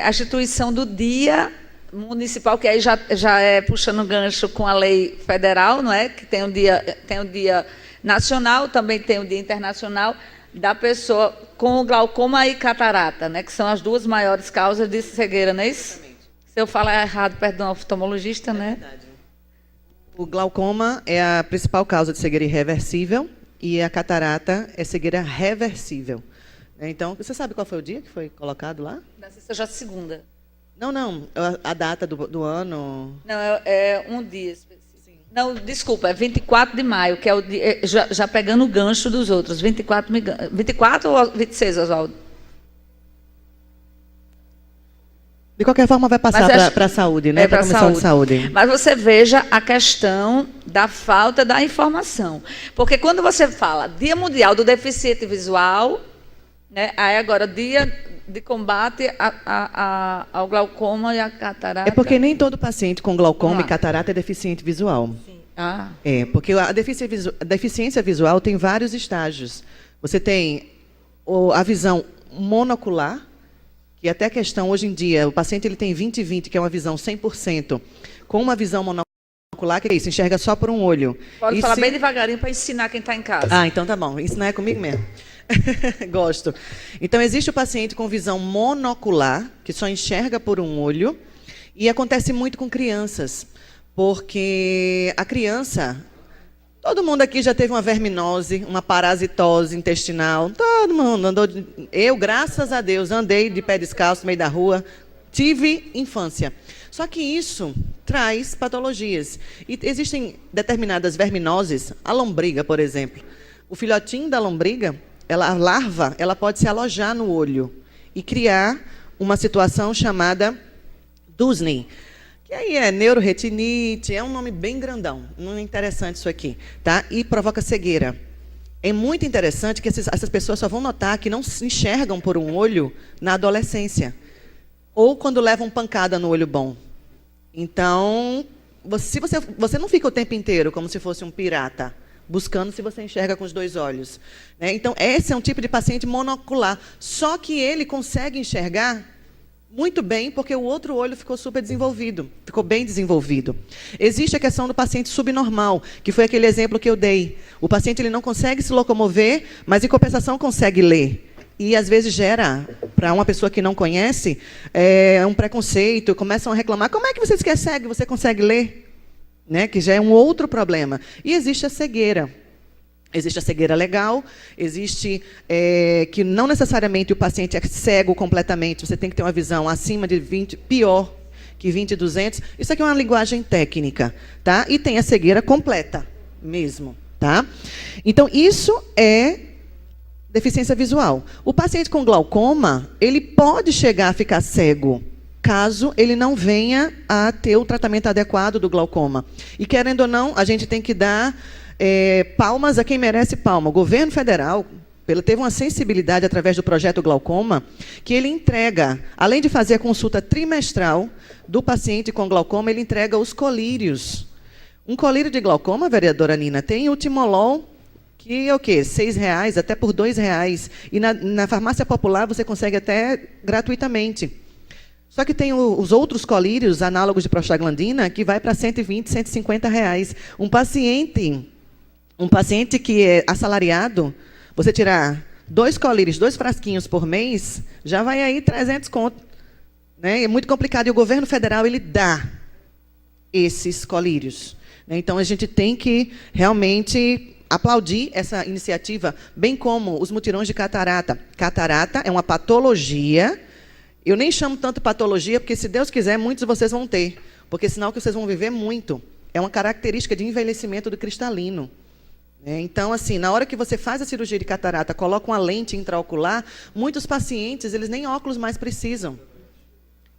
a instituição do Dia Municipal, que aí já é puxando gancho com a lei federal, não é? Que tem um dia nacional, também tem um dia internacional, da pessoa com glaucoma e catarata, né, que são as duas maiores causas de cegueira, não é isso? Se eu falar errado, perdão, oftalmologista, né? Verdade. O glaucoma é a principal causa de cegueira irreversível e a catarata é cegueira reversível. Então, você sabe qual foi o dia que foi colocado lá? Deve já segunda. Não, a data do ano... Não, é um dia específico. Não, desculpa, é 24 de maio, que é o dia, já pegando o gancho dos outros. 24 ou 26, Oswaldo? De qualquer forma, vai passar para a saúde, né? Para a Comissão de Saúde. Mas você veja a questão da falta da informação. Porque quando você fala Dia Mundial do Deficiente Visual, né, aí agora Dia de combate ao glaucoma e à catarata. É porque nem todo paciente com glaucoma e catarata é deficiente visual. Sim. Porque a deficiência visual tem vários estágios. Você tem a visão monocular, que até a questão hoje em dia, o paciente ele tem 20/20, que é uma visão 100%, com uma visão monocular, que é isso, enxerga só por um olho. Pode falar bem devagarinho para ensinar quem está em casa. Então tá bom, ensinar é comigo mesmo. Gosto. Então, existe o paciente com visão monocular, que só enxerga por um olho, e acontece muito com crianças, porque a criança... Todo mundo aqui já teve uma verminose, uma parasitose intestinal, todo mundo andou... Eu, graças a Deus, andei de pé descalço no meio da rua, tive infância. Só que isso traz patologias. E existem determinadas verminoses, a lombriga, por exemplo. O filhotinho da lombriga... a larva, ela pode se alojar no olho e criar uma situação chamada Dusney, que aí é neuroretinite, é um nome bem grandão, não é interessante isso aqui, tá? E provoca cegueira. É muito interessante que essas pessoas só vão notar que não se enxergam por um olho na adolescência, ou quando levam pancada no olho bom. Então, você não fica o tempo inteiro como se fosse um pirata, buscando se você enxerga com os dois olhos. Então, esse é um tipo de paciente monocular. Só que ele consegue enxergar muito bem, porque o outro olho ficou super desenvolvido, ficou bem desenvolvido. Existe a questão do paciente subnormal, que foi aquele exemplo que eu dei. O paciente ele não consegue se locomover, mas, em compensação, consegue ler. e às vezes gera, para uma pessoa que não conhece, um preconceito, começam a reclamar, como é que você que é cego, você consegue ler? Né? Que já é um outro problema. E existe a cegueira. Existe a cegueira legal, existe que não necessariamente o paciente é cego completamente, você tem que ter uma visão acima de 20, pior que 20/200. Isso aqui é uma linguagem técnica, tá? E tem a cegueira completa mesmo, tá? Então, isso é deficiência visual. O paciente com glaucoma, ele pode chegar a ficar cego, caso ele não venha a ter o tratamento adequado do glaucoma. E, querendo ou não, a gente tem que dar palmas a quem merece palma. O governo federal teve uma sensibilidade através do projeto Glaucoma, que ele entrega, além de fazer a consulta trimestral do paciente com glaucoma, ele entrega os colírios. Um colírio de glaucoma, vereadora Nina, tem o timolol, que é o quê? R$6, até por R$2. E na farmácia popular você consegue até gratuitamente. Só que tem os outros colírios, análogos de prostaglandina, que vai para R$120, R$150. Um paciente que é assalariado, você tirar 2 colírios, 2 frasquinhos por mês, já vai aí 300 conto. Né? É muito complicado. E o governo federal, ele dá esses colírios. Né? Então, a gente tem que realmente aplaudir essa iniciativa, bem como os mutirões de catarata. Catarata é uma patologia. Eu nem chamo tanto patologia, porque, se Deus quiser, muitos de vocês vão ter. Porque, senão, que vocês vão viver muito. É uma característica de envelhecimento do cristalino. Então, assim, na hora que você faz a cirurgia de catarata, coloca uma lente intraocular, muitos pacientes, eles nem óculos mais precisam.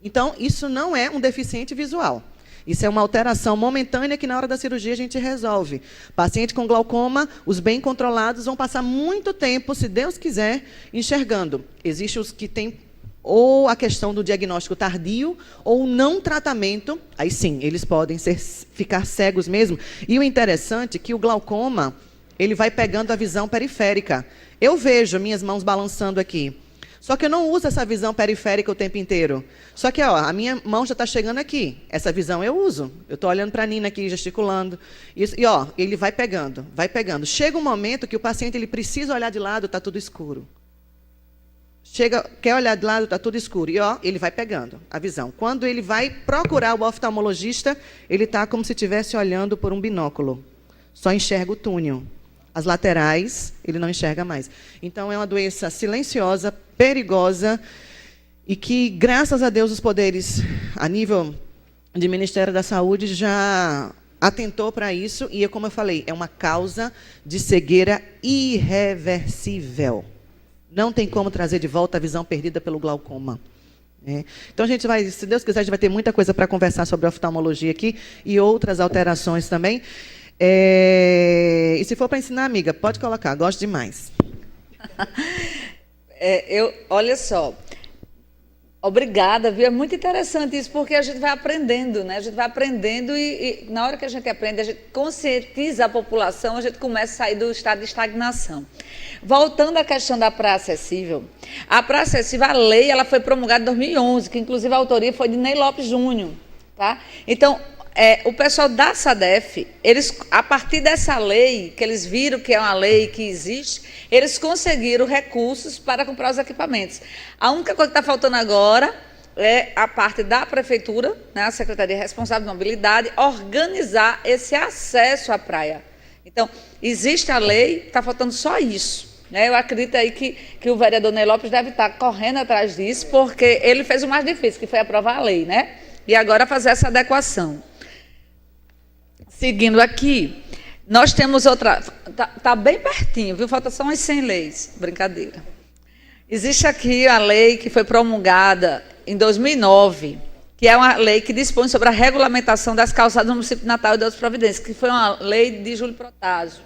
Então, isso não é um deficiente visual. Isso é uma alteração momentânea que, na hora da cirurgia, a gente resolve. Paciente com glaucoma, os bem controlados vão passar muito tempo, se Deus quiser, enxergando. Existem os que têm ou a questão do diagnóstico tardio, ou não tratamento, aí sim, eles podem ficar cegos mesmo. E o interessante é que o glaucoma, ele vai pegando a visão periférica. Eu vejo minhas mãos balançando aqui. Só que eu não uso essa visão periférica o tempo inteiro. Só que, ó, a minha mão já está chegando aqui. Essa visão eu uso. Eu estou olhando para a Nina aqui, gesticulando. Isso, e, ó, ele vai pegando, vai pegando. Chega um momento que o paciente ele precisa olhar de lado, está tudo escuro. Quer olhar de lado, está tudo escuro. E, ó, ele vai pegando a visão. Quando ele vai procurar o oftalmologista, ele está como se estivesse olhando por um binóculo. Só enxerga o túnel. As laterais, ele não enxerga mais. Então, é uma doença silenciosa, perigosa, e que, graças a Deus, os poderes, a nível de Ministério da Saúde, já atentou para isso. E, como eu falei, é uma causa de cegueira irreversível. Não tem como trazer de volta a visão perdida pelo glaucoma. Então, a gente vai, se Deus quiser, a gente vai ter muita coisa para conversar sobre oftalmologia aqui e outras alterações também. E se for para ensinar, amiga, pode colocar, gosto demais. Olha só, obrigada, viu? É muito interessante isso, porque a gente vai aprendendo, né? A gente vai aprendendo e na hora que a gente aprende, a gente conscientiza a população, a gente começa a sair do estado de estagnação. Voltando à questão da praça acessível, a praça acessível, a lei, ela foi promulgada em 2011, que inclusive a autoria foi de Ney Lopes Júnior, tá? Então, o pessoal da SADEF, eles, a partir dessa lei, que eles viram que é uma lei que existe, eles conseguiram recursos para comprar os equipamentos. A única coisa que está faltando agora é a parte da prefeitura, né, a Secretaria Responsável de Mobilidade, organizar esse acesso à praia. Então, existe a lei, está faltando só isso. Né? Eu acredito aí que o vereador Ney Lopes deve estar correndo atrás disso, porque ele fez o mais difícil, que foi aprovar a lei, né? E agora fazer essa adequação. Seguindo aqui, nós temos outra... Está bem pertinho, viu? Falta só umas 100 leis. Brincadeira. Existe aqui a lei que foi promulgada em 2009, que é uma lei que dispõe sobre a regulamentação das calçadas no município de Natal e de outras providências, que foi uma lei de Júlio Protásio.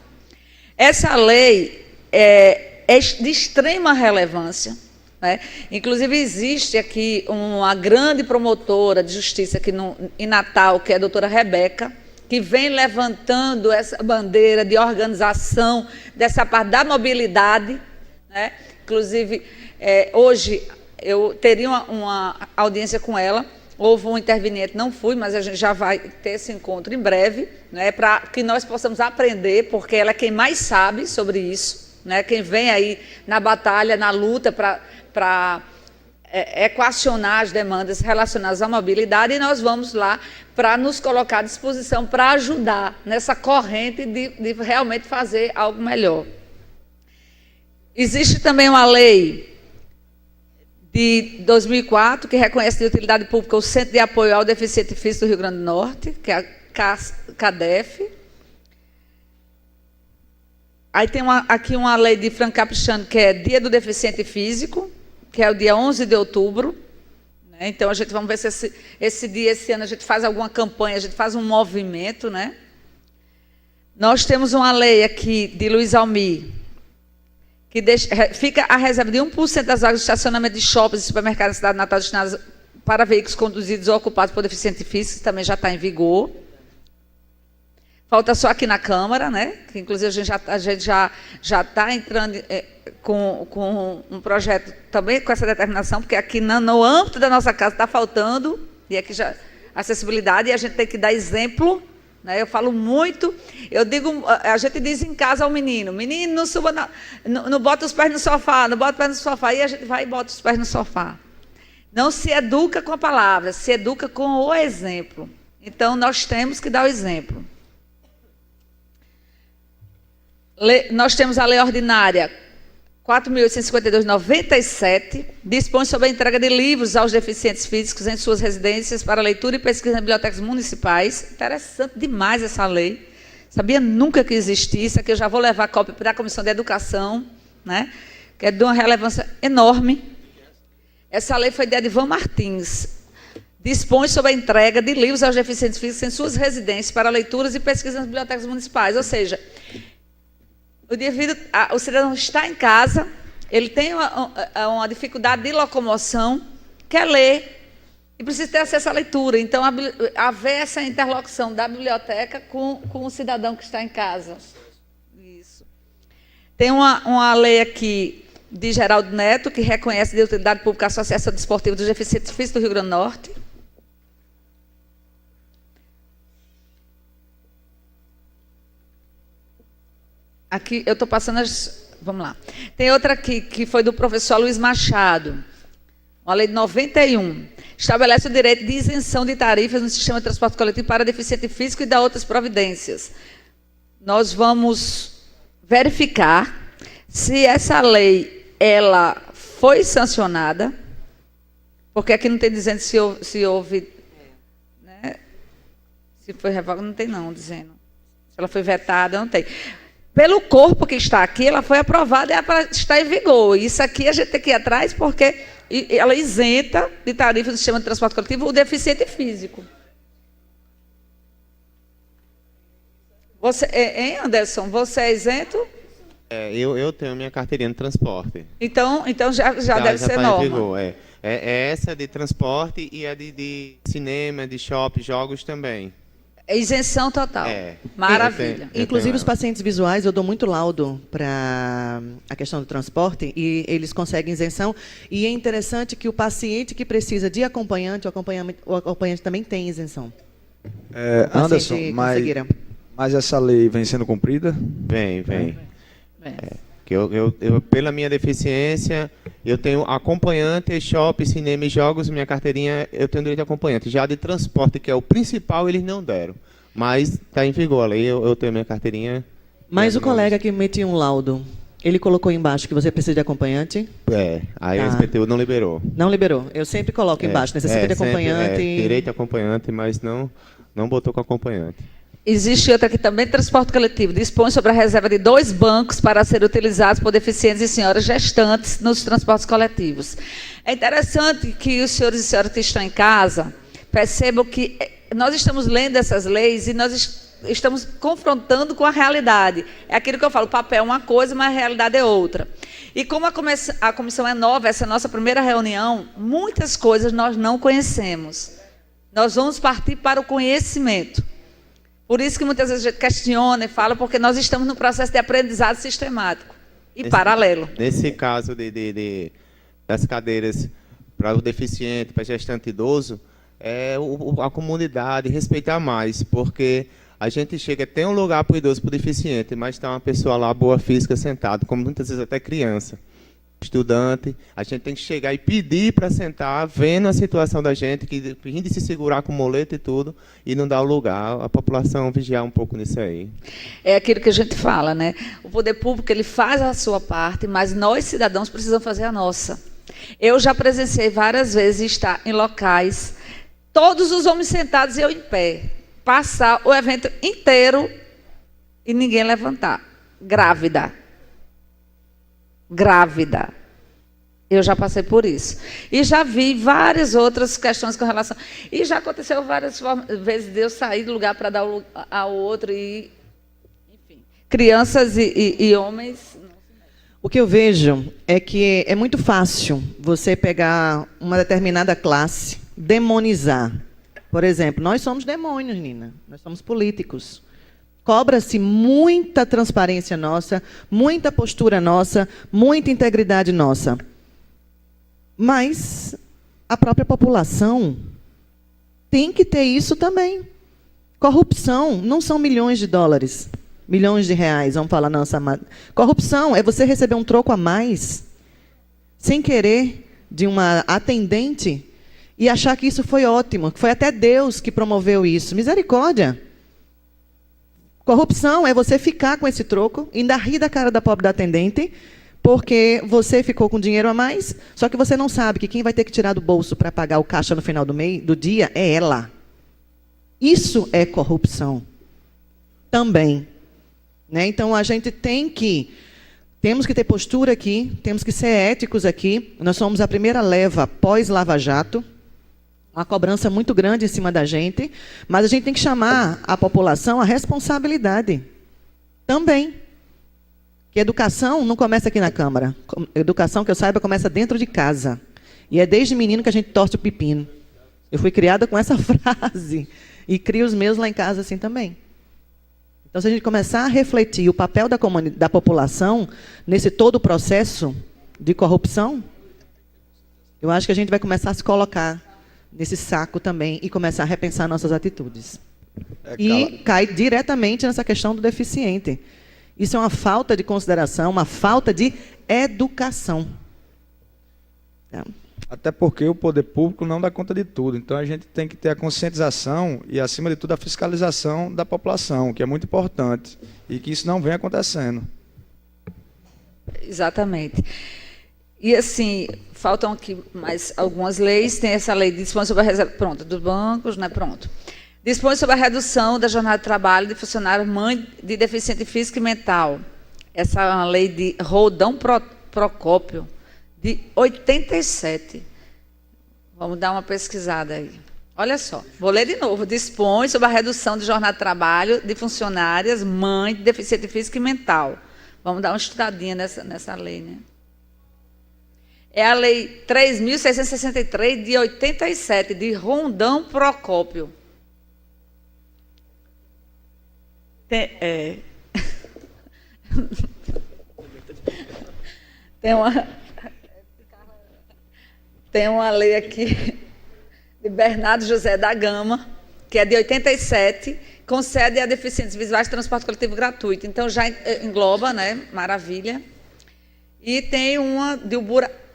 Essa lei é de extrema relevância. Né? Inclusive, existe aqui uma grande promotora de justiça aqui em Natal, que é a doutora Rebeca, que vem levantando essa bandeira de organização dessa parte da mobilidade. Né? Inclusive, hoje eu teria uma audiência com ela, houve um interveniente, não fui, mas a gente já vai ter esse encontro em breve, né, para que nós possamos aprender, porque ela é quem mais sabe sobre isso. né? Quem vem aí na batalha, na luta para equacionar as demandas relacionadas à mobilidade, e nós vamos lá para nos colocar à disposição para ajudar nessa corrente de realmente fazer algo melhor. Existe também uma lei de 2004 que reconhece de utilidade pública o Centro de Apoio ao Deficiente Físico do Rio Grande do Norte, que é a CADEF. Aí tem aqui uma lei de Franco Capistrano, que é Dia do Deficiente Físico, que é o dia 11 de outubro. Né? Então, a gente vamos ver se esse dia, esse ano, a gente faz alguma campanha, a gente faz um movimento. Né? Nós temos uma lei aqui de Luiz Almir, que fica a reserva de 1% das vagas de estacionamento de shoppings e supermercados da cidade de Natal destinadas para veículos conduzidos ou ocupados por deficientes físicos, que também já está em vigor. Falta só aqui na Câmara, né? Que inclusive a gente já está entrando com um projeto também com essa determinação, porque aqui no âmbito da nossa casa está faltando, e aqui já acessibilidade, e a gente tem que dar exemplo. Né? Eu falo muito, a gente diz em casa ao menino, não suba, não bota os pés no sofá, não bota os pés no sofá, e a gente vai e bota os pés no sofá. Não se educa com a palavra, se educa com o exemplo. Então, nós temos que dar o exemplo. Nós temos a Lei Ordinária 4.852/97, dispõe sobre a entrega de livros aos deficientes físicos em suas residências para leitura e pesquisa nas bibliotecas municipais. Interessante demais essa lei. Sabia nunca que existia. Isso aqui eu já vou levar a cópia para a Comissão de Educação, né? Que é de uma relevância enorme. Essa lei foi de Edivan Martins. Dispõe sobre a entrega de livros aos deficientes físicos em suas residências para leituras e pesquisa nas bibliotecas municipais. Ou seja, o cidadão está em casa, ele tem uma dificuldade de locomoção, quer ler e precisa ter acesso à leitura. Então, haver essa interlocução da biblioteca com o cidadão que está em casa. Isso. Tem uma lei aqui de Geraldo Neto, que reconhece de utilidade pública a Associação Desportiva dos Deficientes Físicos do Rio Grande do Norte. Aqui eu estou passando as... Vamos lá. Tem outra aqui, que foi do professor Luiz Machado. Uma lei de 91. Estabelece o direito de isenção de tarifas no sistema de transporte coletivo para deficiente físico e dá outras providências. Nós vamos verificar se essa lei ela foi sancionada, porque aqui não tem dizendo se houve... Né? Se foi revogada, não tem não, dizendo. Se ela foi vetada, não tem. Pelo corpo que está aqui, ela foi aprovada e ela está em vigor. Isso aqui a gente tem que ir atrás, porque ela isenta de tarifa do sistema de transporte coletivo o deficiente físico. Você, hein, Anderson? Você é isento? Eu tenho minha carteirinha de transporte. Então já deve ser norma. Em vigor, é essa de transporte e a de cinema, de shopping, jogos também. É isenção total. Maravilha. Inclusive, os pacientes visuais, eu dou muito laudo para a questão do transporte e eles conseguem isenção. E é interessante que o paciente que precisa de acompanhante, o acompanhante também tem isenção. Anderson, mas essa lei vem sendo cumprida? Vem. Que eu, pela minha deficiência, eu tenho acompanhante, shopping, cinema e jogos, minha carteirinha, eu tenho direito a acompanhante. Já de transporte, que é o principal, eles não deram. Mas está em vigor a lei, eu tenho minha carteirinha. Mas o colega que metia um laudo, ele colocou embaixo que você precisa de acompanhante? Aí o SPTU não liberou. Não liberou. Eu sempre coloco embaixo, necessita de acompanhante. Direito a acompanhante, mas não botou com acompanhante. Existe outra aqui também, transporte coletivo. Dispõe sobre a reserva de 2 bancos para serem utilizados por deficientes e senhoras gestantes nos transportes coletivos. É interessante que os senhores e senhoras que estão em casa percebam que nós estamos lendo essas leis e nós estamos confrontando com a realidade. É aquilo que eu falo, o papel é uma coisa, mas a realidade é outra. E como a comissão é nova, essa é a nossa primeira reunião, muitas coisas nós não conhecemos. Nós vamos partir para o conhecimento. Por isso que muitas vezes a gente questiona e fala, porque nós estamos no processo de aprendizado sistemático e paralelo. Nesse caso das cadeiras para o deficiente, para gestante idoso, a comunidade respeitar mais, porque A gente chega, tem um lugar para o idoso, para o deficiente, mas está uma pessoa lá, boa física, sentada, como muitas vezes até criança, estudante. A gente tem que chegar e pedir para sentar, vendo a situação da gente, que pedindo de se segurar com moleta e tudo, e não dar o lugar. A população vigiar um pouco nisso aí. É aquilo que a gente fala, né? O poder público, ele faz a sua parte, mas nós, cidadãos, precisamos fazer a nossa. Eu já presenciei várias vezes estar em locais, todos os homens sentados e eu em pé, passar o evento inteiro e ninguém levantar. Grávida. Eu já passei por isso. E já vi várias outras questões com relação... E já aconteceu várias vezes de eu sair do lugar para dar ao outro e... Enfim, crianças e homens... O que eu vejo é que é muito fácil você pegar uma determinada classe, demonizar. Por exemplo, nós somos demônios, Nina. Nós somos políticos. Cobra-se muita transparência nossa, muita postura nossa, muita integridade nossa. Mas a própria população tem que ter isso também. Corrupção não são milhões de dólares, milhões de reais, vamos falar nossa. Corrupção é você receber um troco a mais, sem querer, de uma atendente, e achar que isso foi ótimo, que foi até Deus que promoveu isso. Misericórdia. Corrupção é você ficar com esse troco, ainda rir da cara da pobre da atendente, porque você ficou com dinheiro a mais, só que você não sabe que quem vai ter que tirar do bolso para pagar o caixa no final do dia é ela. Isso é corrupção. Também. Né? Então, a gente temos que ter postura aqui, temos que ser éticos aqui. Nós somos a primeira leva pós-Lava Jato, uma cobrança muito grande em cima da gente, mas a gente tem que chamar a população à responsabilidade também. Que educação não começa aqui na Câmara. Educação, que eu saiba, começa dentro de casa. E é desde menino que a gente torce o pepino. Eu fui criada com essa frase. E crio os meus lá em casa assim também. Então, se a gente começar a refletir o papel da população nesse todo o processo de corrupção, eu acho que a gente vai começar a se colocar nesse saco também e começar a repensar nossas atitudes. E cai diretamente nessa questão do deficiente. Isso é uma falta de consideração, uma falta de educação. Até porque o poder público não dá conta de tudo. Então, a gente tem que ter a conscientização e, acima de tudo, a fiscalização da população, que é muito importante. E que isso não vem acontecendo. Exatamente. E, assim, faltam aqui mais algumas leis. Tem essa lei de dispõe sobre a reserva... Pronto, dos bancos, né? Pronto. Dispõe sobre a redução da jornada de trabalho de funcionário mãe de deficiente físico e mental. Essa é uma lei de Roldão Procópio, de 87. Vamos dar uma pesquisada aí. Olha só, vou ler de novo. Dispõe sobre a redução de jornada de trabalho de funcionárias mãe de deficiente físico e mental. Vamos dar uma estudadinha nessa lei, né? É a lei 3.663, de 87, de Rondão Procópio. Tem uma lei aqui de Bernardo José da Gama, que é de 87, concede a deficientes visuais transporte coletivo gratuito. Então, já engloba, né? Maravilha. E tem uma de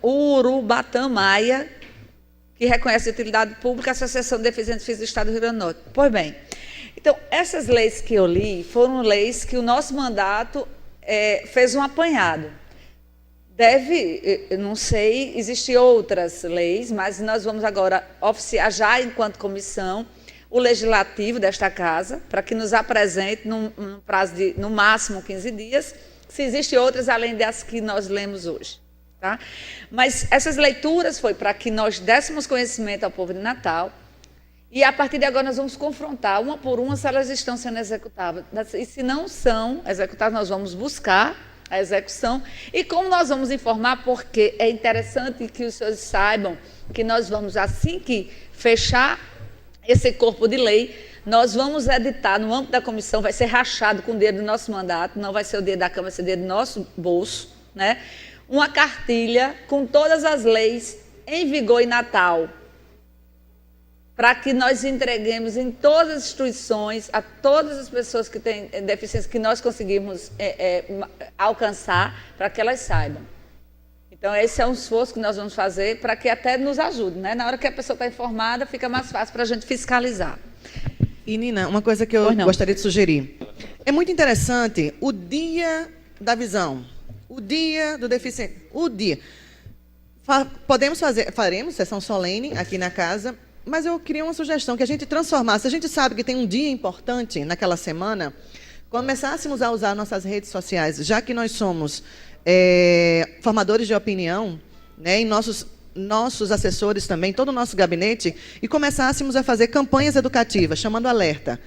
Urubatã Maia, que reconhece a utilidade pública, a Associação de Deficientes Físicos do Estado do Rio Grande do Norte. Pois bem, então, essas leis que eu li foram leis que o nosso mandato fez um apanhado. Não sei, existem outras leis, mas nós vamos agora oficiar já enquanto comissão o legislativo desta casa, para que nos apresente num prazo de, no máximo, 15 dias, se existem outras além das que nós lemos hoje. Tá? Mas essas leituras foi para que nós dessemos conhecimento ao povo de Natal, e a partir de agora nós vamos confrontar, uma por uma, se elas estão sendo executadas. E se não são executadas, nós vamos buscar a execução. E como nós vamos informar, porque é interessante que os senhores saibam que nós vamos, assim que fechar esse corpo de lei, nós vamos editar no âmbito da comissão, vai ser rachado com o dinheiro do nosso mandato, não vai ser o dinheiro da Câmara, vai ser o dinheiro do nosso bolso, né? Uma cartilha com todas as leis em vigor em Natal. para que nós entreguemos em todas as instituições, a todas as pessoas que têm deficiência, que nós conseguimos alcançar, para que elas saibam. Então, esse é um esforço que nós vamos fazer para que até nos ajude, né? Na hora que a pessoa está informada, fica mais fácil para a gente fiscalizar. E, Nina, uma coisa que eu gostaria de sugerir. É muito interessante o dia da visão, o dia do deficiente, o dia. Faremos sessão solene aqui na casa, mas eu queria uma sugestão, que a gente transformasse. A gente sabe que tem um dia importante naquela semana, começássemos a usar nossas redes sociais, já que nós somos formadores de opinião, né, e nossos assessores também, todo o nosso gabinete, e começássemos a fazer campanhas educativas, chamando alerta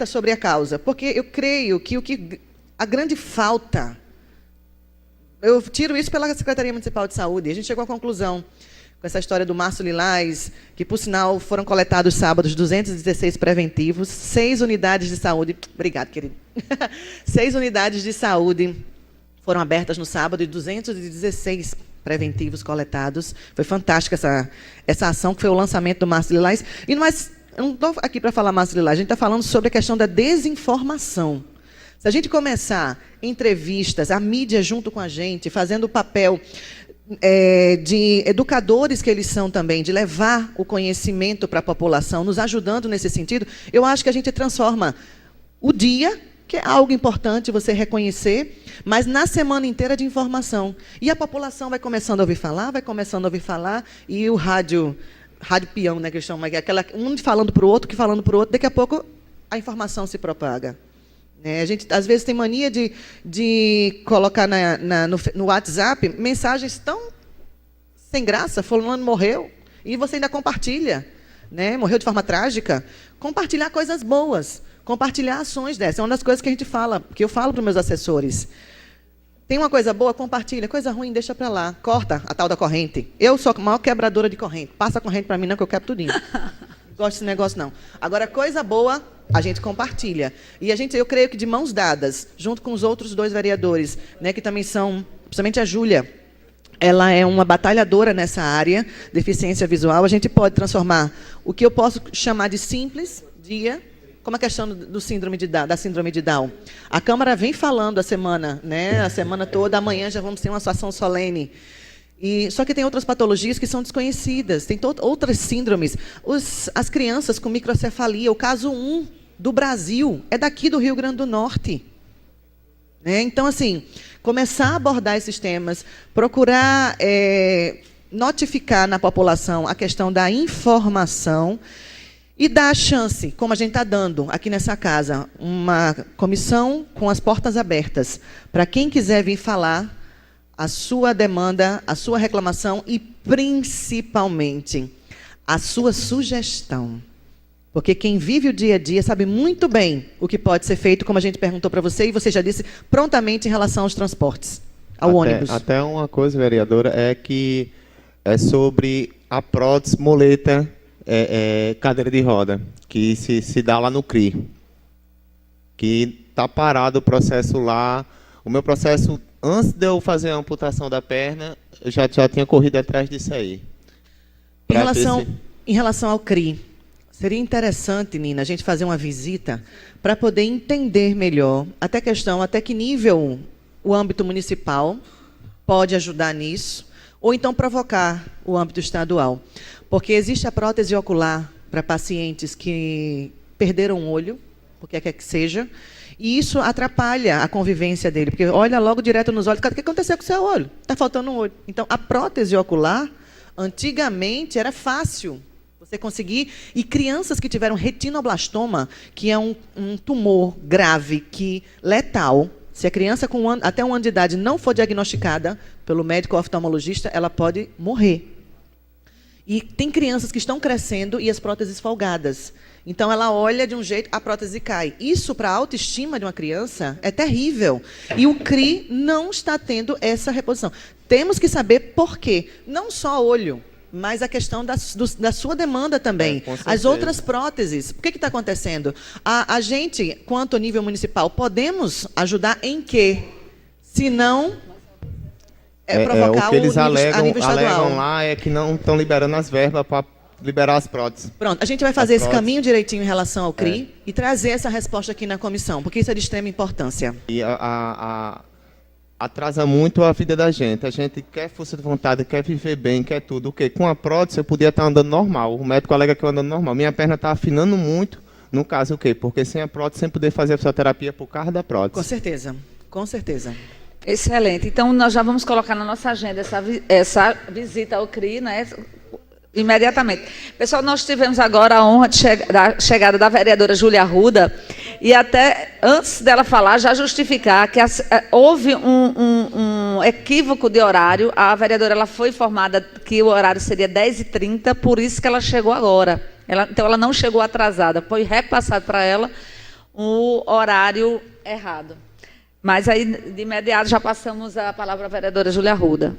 sobre a causa. Porque eu creio que a grande falta, eu tiro isso pela Secretaria Municipal de Saúde, a gente chegou à conclusão, com essa história do Março Lilás, que, por sinal, foram coletados sábados 216 preventivos, 6 unidades de saúde, obrigado, querido, 6 unidades de saúde foram abertas no sábado e 216 preventivos coletados. Foi fantástica essa ação, que foi o lançamento do Março Lilás. E nós, eu não estou aqui para falar Março Lilás, a gente está falando sobre a questão da desinformação. Se a gente começar entrevistas, a mídia junto com a gente, fazendo o papel de educadores que eles são também, de levar o conhecimento para a população, nos ajudando nesse sentido, eu acho que a gente transforma o dia, que é algo importante você reconhecer, mas na semana inteira de informação. E a população vai começando a ouvir falar, e o rádio peão, né, que eles chamam, um falando para o outro, daqui a pouco a informação se propaga. A gente, às vezes, tem mania de colocar no WhatsApp mensagens tão sem graça, fulano morreu, e você ainda compartilha, né? Morreu de forma trágica. Compartilhar coisas boas, compartilhar ações dessas. É uma das coisas que a gente fala, que eu falo para os meus assessores. Tem uma coisa boa, compartilha. Coisa ruim, deixa para lá. Corta a tal da corrente. Eu sou a maior quebradora de corrente. Passa a corrente para mim, não, que eu quebro tudinho. Não gosto desse negócio, não. Agora, coisa boa, a gente compartilha. E eu creio que de mãos dadas, junto com os outros 2 vereadores, né, que também são, principalmente a Júlia, ela é uma batalhadora nessa área, deficiência visual, a gente pode transformar o que eu posso chamar de simples dia, como a questão da síndrome de Down. A Câmara vem falando a semana toda, amanhã já vamos ter uma ação solene. Só que tem outras patologias que são desconhecidas, tem outras síndromes. As crianças com microcefalia, o caso 1 do Brasil, é daqui do Rio Grande do Norte. Então, assim, começar a abordar esses temas, procurar notificar na população a questão da informação e dar a chance, como a gente está dando aqui nessa casa, uma comissão com as portas abertas, para quem quiser vir falar a sua demanda, a sua reclamação e, principalmente, a sua sugestão. Porque quem vive o dia a dia sabe muito bem o que pode ser feito, como a gente perguntou para você, e você já disse prontamente em relação aos transportes, ao ônibus. Até uma coisa, vereadora, que é sobre a prótese muleta cadeira de roda, que se dá lá no CRI. Que está parado o processo lá. O meu processo, antes de eu fazer a amputação da perna, eu já tinha corrido atrás disso aí. Em relação ao CRI, seria interessante, Nina, a gente fazer uma visita para poder entender melhor até que nível o âmbito municipal pode ajudar nisso, ou então provocar o âmbito estadual. Porque existe a prótese ocular para pacientes que perderam o olho, porque quer que seja, e isso atrapalha a convivência dele, porque olha logo direto nos olhos, o que aconteceu com o seu olho? Está faltando um olho. Então, a prótese ocular, antigamente, era fácil você conseguir, e crianças que tiveram retinoblastoma, que é um tumor grave, letal, se a criança com até 1 ano de idade não for diagnosticada pelo médico oftalmologista, ela pode morrer. E tem crianças que estão crescendo e as próteses folgadas. Então, ela olha de um jeito, a prótese cai. Isso, para a autoestima de uma criança, é terrível. E o CRI não está tendo essa reposição. Temos que saber por quê. Não só olho, mas a questão da sua demanda também. As outras próteses. O que está acontecendo? A gente, quanto ao nível municipal, podemos ajudar em quê? Se não provocar o que eles a nível estadual. alegam lá é que não estão liberando as verbas para liberar as próteses. Pronto, a gente vai fazer As esse próteses. caminho direitinho em relação ao CRI e trazer essa resposta aqui na comissão, porque isso é de extrema importância. E atrasa muito a vida da gente. A gente quer força de vontade, quer viver bem, quer tudo. O quê? Com a prótese eu podia estar andando normal. O médico alega que eu ando normal. Minha perna está afinando muito. No caso, o quê? Porque sem a prótese, sem poder fazer a fisioterapia por causa da prótese. Com certeza, com certeza. Excelente. Então, nós já vamos colocar na nossa agenda essa visita ao CRI, né? Imediatamente. Pessoal, nós tivemos agora a honra da chegada da vereadora Júlia Arruda, e até antes dela falar, já justificar que houve um equívoco de horário. A vereadora ela foi informada que o horário seria 10h30, por isso que ela chegou agora. Então, ela não chegou atrasada, foi repassado para ela o horário errado. Mas aí, de imediato, já passamos a palavra à vereadora Júlia Arruda.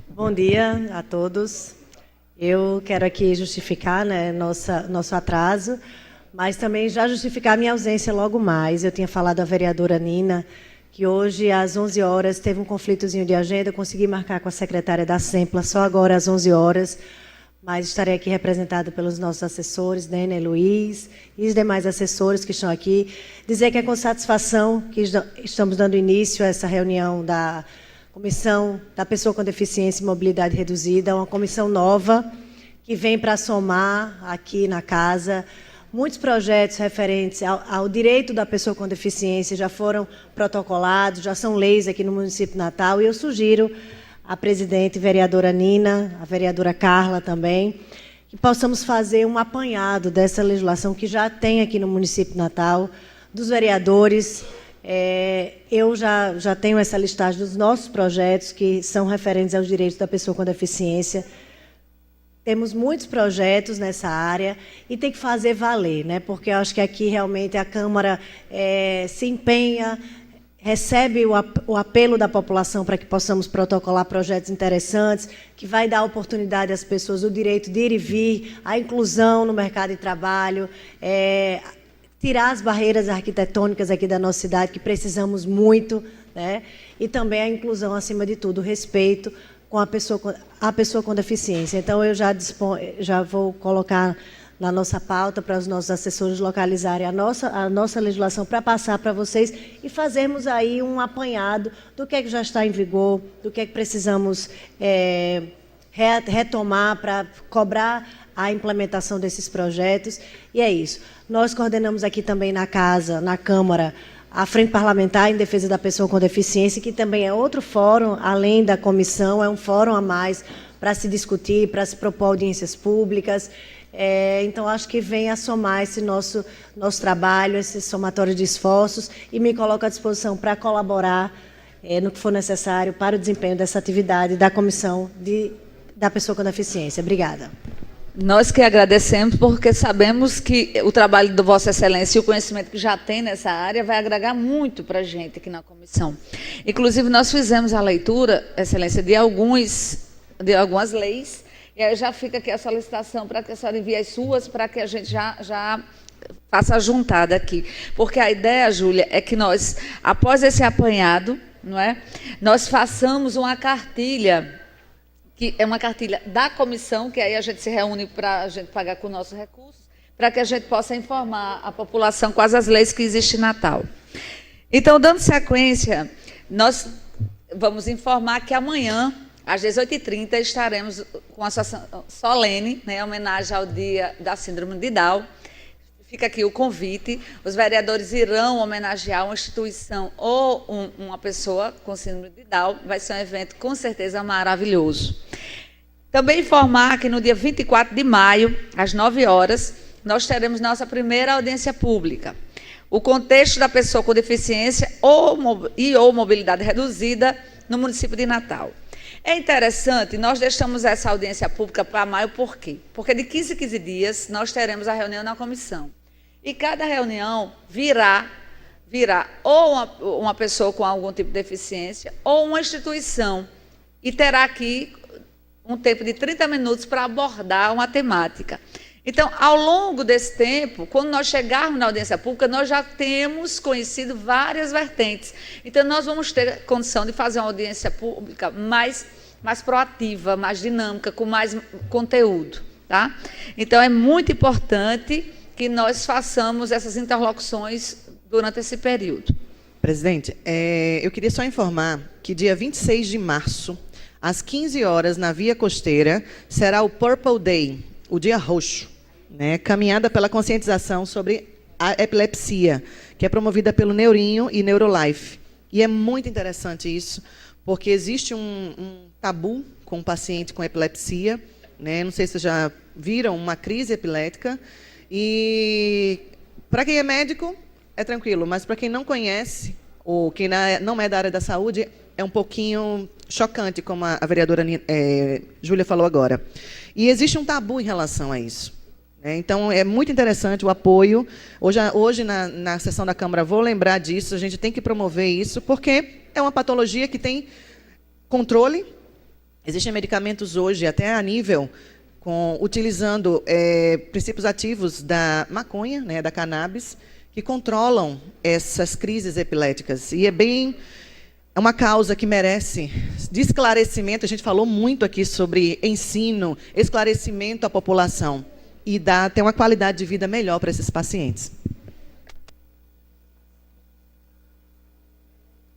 Bom dia a todos. Eu quero aqui justificar, né, nosso atraso, mas também já justificar a minha ausência logo mais. Eu tinha falado à vereadora Nina que hoje, às 11 horas, teve um conflitozinho de agenda, eu consegui marcar com a secretária da Sempla só agora às 11 horas, mas estarei aqui representada pelos nossos assessores, Nena e Luiz, e os demais assessores que estão aqui. Dizer que é com satisfação que estamos dando início a essa reunião da Comissão da Pessoa com Deficiência e Mobilidade Reduzida, uma comissão nova que vem para somar aqui na casa. Muitos projetos referentes ao direito da pessoa com deficiência já foram protocolados, já são leis aqui no município de Natal, e eu sugiro à presidente vereadora Nina, a vereadora Carla também, que possamos fazer um apanhado dessa legislação que já tem aqui no município de Natal, dos vereadores. Eu já tenho essa listagem dos nossos projetos que são referentes aos direitos da pessoa com deficiência. Temos muitos projetos nessa área e tem que fazer valer, né? Porque eu acho que aqui realmente a Câmara se empenha, recebe o apelo da população para que possamos protocolar projetos interessantes, que vai dar oportunidade às pessoas, o direito de ir e vir, a inclusão no mercado de trabalho, tirar as barreiras arquitetônicas aqui da nossa cidade, que precisamos muito, né? E também a inclusão, acima de tudo, o respeito com a pessoa com deficiência. Então, eu já vou colocar na nossa pauta para os nossos assessores localizarem a nossa legislação para passar para vocês e fazermos aí um apanhado do que é que já está em vigor, do que é que precisamos retomar para cobrar a implementação desses projetos. E é isso. Nós coordenamos aqui também na casa, na Câmara, a Frente Parlamentar em Defesa da Pessoa com Deficiência, que também é outro fórum, além da comissão, é um fórum a mais para se discutir, para se propor audiências públicas. Então, acho que vem a somar esse nosso trabalho, esse somatório de esforços, e me coloco à disposição para colaborar no que for necessário para o desempenho dessa atividade da Comissão da Pessoa com Deficiência. Obrigada. Nós que agradecemos, porque sabemos que o trabalho do Vossa Excelência e o conhecimento que já tem nessa área vai agregar muito para a gente aqui na comissão. Inclusive, nós fizemos a leitura, Excelência, de algumas leis, e aí já fica aqui a solicitação para que a senhora envie as suas, para que a gente já faça a juntada aqui. Porque a ideia, Júlia, é que nós, após esse apanhado, não é, nós façamos uma cartilha, que é uma cartilha da comissão, que aí a gente se reúne para a gente pagar com nossos recursos, para que a gente possa informar a população quais as leis que existem em Natal. Então, dando sequência, nós vamos informar que amanhã, às 18h30, estaremos com a sessão solene, né, em homenagem ao Dia da Síndrome de Down. Fica aqui o convite. Os vereadores irão homenagear uma instituição ou uma pessoa com síndrome de Down. Vai ser um evento, com certeza, maravilhoso. Também informar que no dia 24 de maio, às 9 horas, nós teremos nossa primeira audiência pública. O contexto da pessoa com deficiência ou mobilidade reduzida no município de Natal. É interessante, nós deixamos essa audiência pública para maio, por quê? Porque de 15 em 15 dias nós teremos a reunião na comissão. E cada reunião virá ou uma pessoa com algum tipo de deficiência ou uma instituição. E terá aqui um tempo de 30 minutos para abordar uma temática. Então, ao longo desse tempo, quando nós chegarmos na audiência pública, nós já temos conhecido várias vertentes. Então, nós vamos ter condição de fazer uma audiência pública mais proativa, mais dinâmica, com mais conteúdo. tá? Então, é muito importante que nós façamos essas interlocuções durante esse período. Presidente, eu queria só informar que dia 26 de março, às 15 horas, na Via Costeira, será o Purple Day, o Dia Roxo, né? Caminhada pela conscientização sobre a epilepsia, que é promovida pelo Neurinho e Neurolife. E é muito interessante isso, porque existe um tabu com o paciente com epilepsia, né? Não sei se vocês já viram uma crise epilética. E para quem é médico, é tranquilo, mas para quem não conhece, ou quem não é da área da saúde, é um pouquinho chocante, como a vereadora Júlia falou agora. E existe um tabu em relação a isso. Então, é muito interessante o apoio. Hoje na sessão da Câmara, vou lembrar disso, a gente tem que promover isso, porque é uma patologia que tem controle. Existem medicamentos hoje, até a nível, utilizando princípios ativos da maconha, né, da cannabis, que controlam essas crises epiléticas. E é uma causa que merece de esclarecimento. A gente falou muito aqui sobre ensino, esclarecimento à população, e dá até uma qualidade de vida melhor para esses pacientes.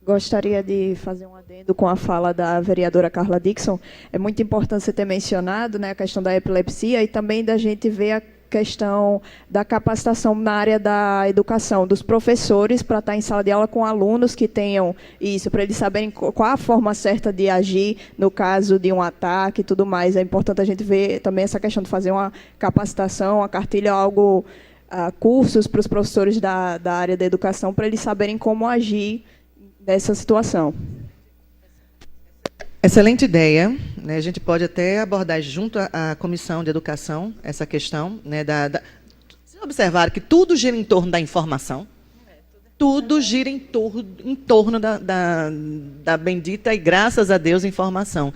Gostaria de fazer um adendo com a fala da vereadora Carla Dixon. É muito importante você ter mencionado, né, a questão da epilepsia e também da gente ver a questão da capacitação na área da educação, dos professores, para estar em sala de aula com alunos que tenham isso, para eles saberem qual a forma certa de agir no caso de um ataque e tudo mais. É importante a gente ver também essa questão de fazer uma capacitação, uma cartilha, cursos para os professores da área da educação, para eles saberem como agir nessa situação. Excelente ideia, né? A gente pode até abordar junto à Comissão de Educação essa questão, né, Vocês observaram que tudo gira em torno da informação? Tudo gira em torno da bendita e, graças a Deus, informação.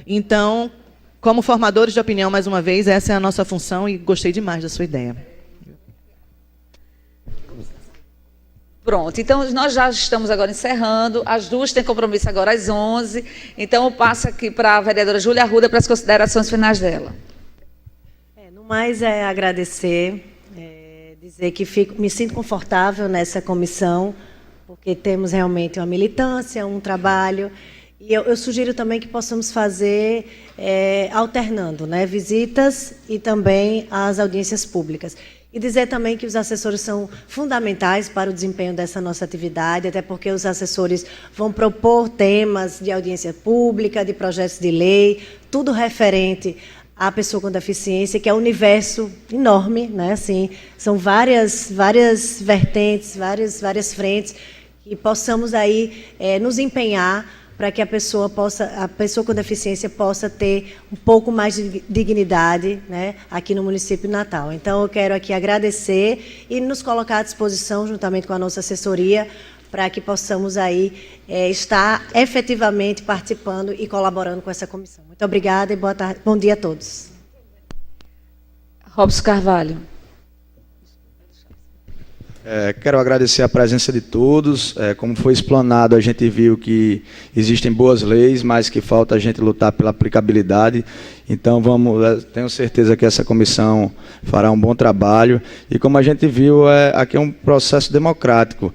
Então, como formadores de opinião, mais uma vez, essa é a nossa função e gostei demais da sua ideia. Pronto, então nós já estamos agora encerrando, as duas têm compromisso agora às 11, então eu passo aqui para a vereadora Júlia Arruda para as considerações finais dela. No mais, agradecer, dizer que me sinto confortável nessa comissão, porque temos realmente uma militância, um trabalho, e eu sugiro também que possamos fazer alternando, né, visitas e também as audiências públicas. E dizer também que os assessores são fundamentais para o desempenho dessa nossa atividade, até porque os assessores vão propor temas de audiência pública, de projetos de lei, tudo referente à pessoa com deficiência, que é um universo enorme, né? Assim, são várias vertentes, várias frentes, que possamos aí nos empenhar para que a pessoa com deficiência possa ter um pouco mais de dignidade, né, aqui no município de Natal. Então, eu quero aqui agradecer e nos colocar à disposição, juntamente com a nossa assessoria, para que possamos aí estar efetivamente participando e colaborando com essa comissão. Muito obrigada e boa tarde, bom dia a todos. Robson Carvalho. Quero agradecer a presença de todos. Como foi explanado, a gente viu que existem boas leis, mas que falta a gente lutar pela aplicabilidade. Então, tenho certeza que essa comissão fará um bom trabalho. E como a gente viu, aqui é um processo democrático.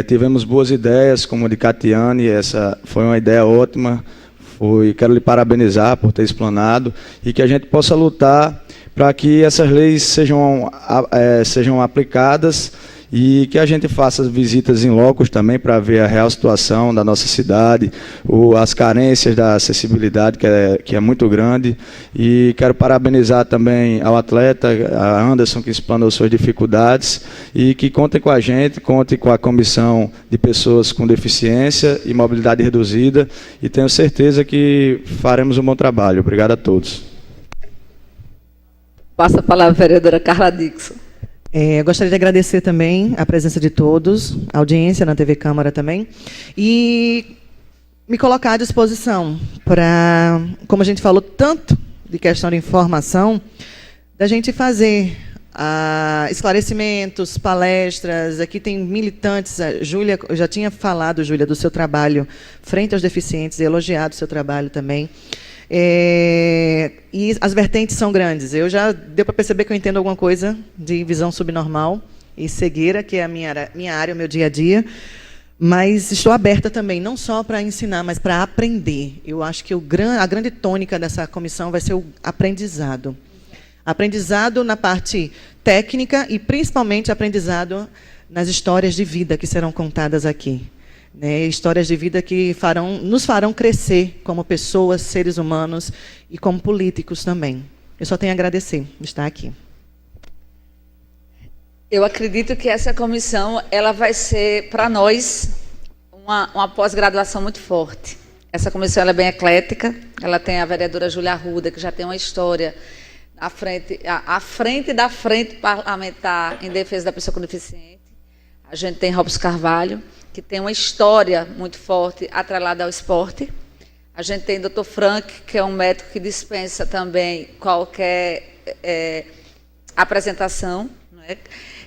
Tivemos boas ideias, como a de Catiane, essa foi uma ideia ótima. Quero lhe parabenizar por ter explanado e que a gente possa lutar para que essas leis sejam aplicadas e que a gente faça visitas em locos também para ver a real situação da nossa cidade, as carências da acessibilidade, que é muito grande. E quero parabenizar também ao atleta, a Anderson, que explanou suas dificuldades, e que contem com a gente, contem com a Comissão de Pessoas com Deficiência e Mobilidade Reduzida, e tenho certeza que faremos um bom trabalho. Obrigado a todos. Passa a palavra à vereadora Carla Dixon. Gostaria de agradecer também a presença de todos, a audiência na TV Câmara também, e me colocar à disposição para, como a gente falou tanto de questão de informação, da gente fazer esclarecimentos, palestras. Aqui tem militantes. A Júlia, eu já tinha falado, Júlia, do seu trabalho frente aos deficientes, e elogiado o seu trabalho também. E as vertentes são grandes. Eu já deu para perceber que eu entendo alguma coisa de visão subnormal e cegueira, que é a minha área, o meu dia a dia. Mas estou aberta também, não só para ensinar, mas para aprender. Eu acho que a grande tônica dessa comissão vai ser o aprendizado. Aprendizado na parte técnica e, principalmente, aprendizado nas histórias de vida que serão contadas aqui. Né? Histórias de vida que nos farão crescer como pessoas, seres humanos e como políticos também. Eu só tenho a agradecer de estar aqui. Eu acredito que essa comissão ela vai ser, para nós, uma pós-graduação muito forte. Essa comissão ela é bem eclética, ela tem a vereadora Júlia Arruda, que já tem uma história à frente da frente parlamentar em defesa da pessoa com deficiência. A gente tem Robson Carvalho, que tem uma história muito forte atrelada ao esporte. A gente tem Dr. Frank, que é um médico que dispensa também qualquer apresentação, não é?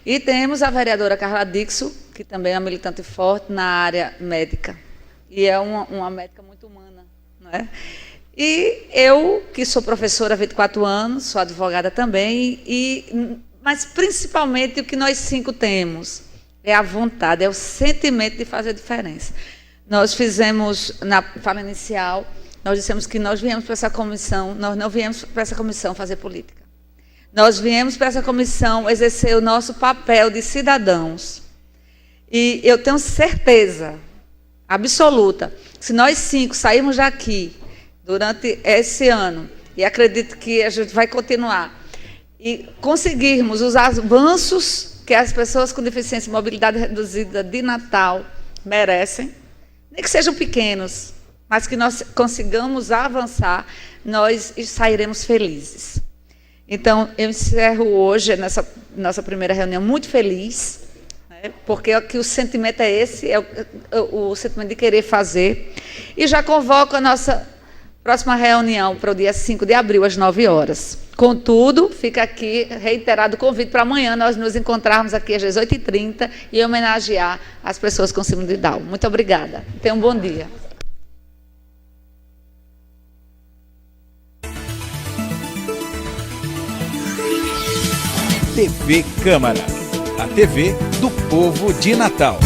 E temos a vereadora Carla Dixon, que também é uma militante forte na área médica. E é uma médica muito humana, não é? E eu, que sou professora há 24 anos, sou advogada também, mas principalmente o que nós 5 temos é a vontade, é o sentimento de fazer diferença. Nós fizemos, na fala inicial, nós dissemos que nós viemos para essa comissão, nós não viemos para essa comissão fazer política. Nós viemos para essa comissão exercer o nosso papel de cidadãos. E eu tenho certeza absoluta que se nós 5 sairmos daqui durante esse ano, e acredito que a gente vai continuar, e conseguirmos os avanços que as pessoas com deficiência e mobilidade reduzida de Natal merecem, nem que sejam pequenos, mas que nós consigamos avançar, nós sairemos felizes. Então, eu encerro hoje, nessa nossa primeira reunião, muito feliz, né, porque o sentimento é esse, o sentimento de querer fazer. E já convoco a nossa próxima reunião para o dia 5 de abril, às 9 horas. Contudo, fica aqui reiterado o convite para amanhã nós nos encontrarmos aqui às 18h30 e homenagear as pessoas com síndrome de Down. Muito obrigada. Tenham um bom dia. TV Câmara, a TV do povo de Natal.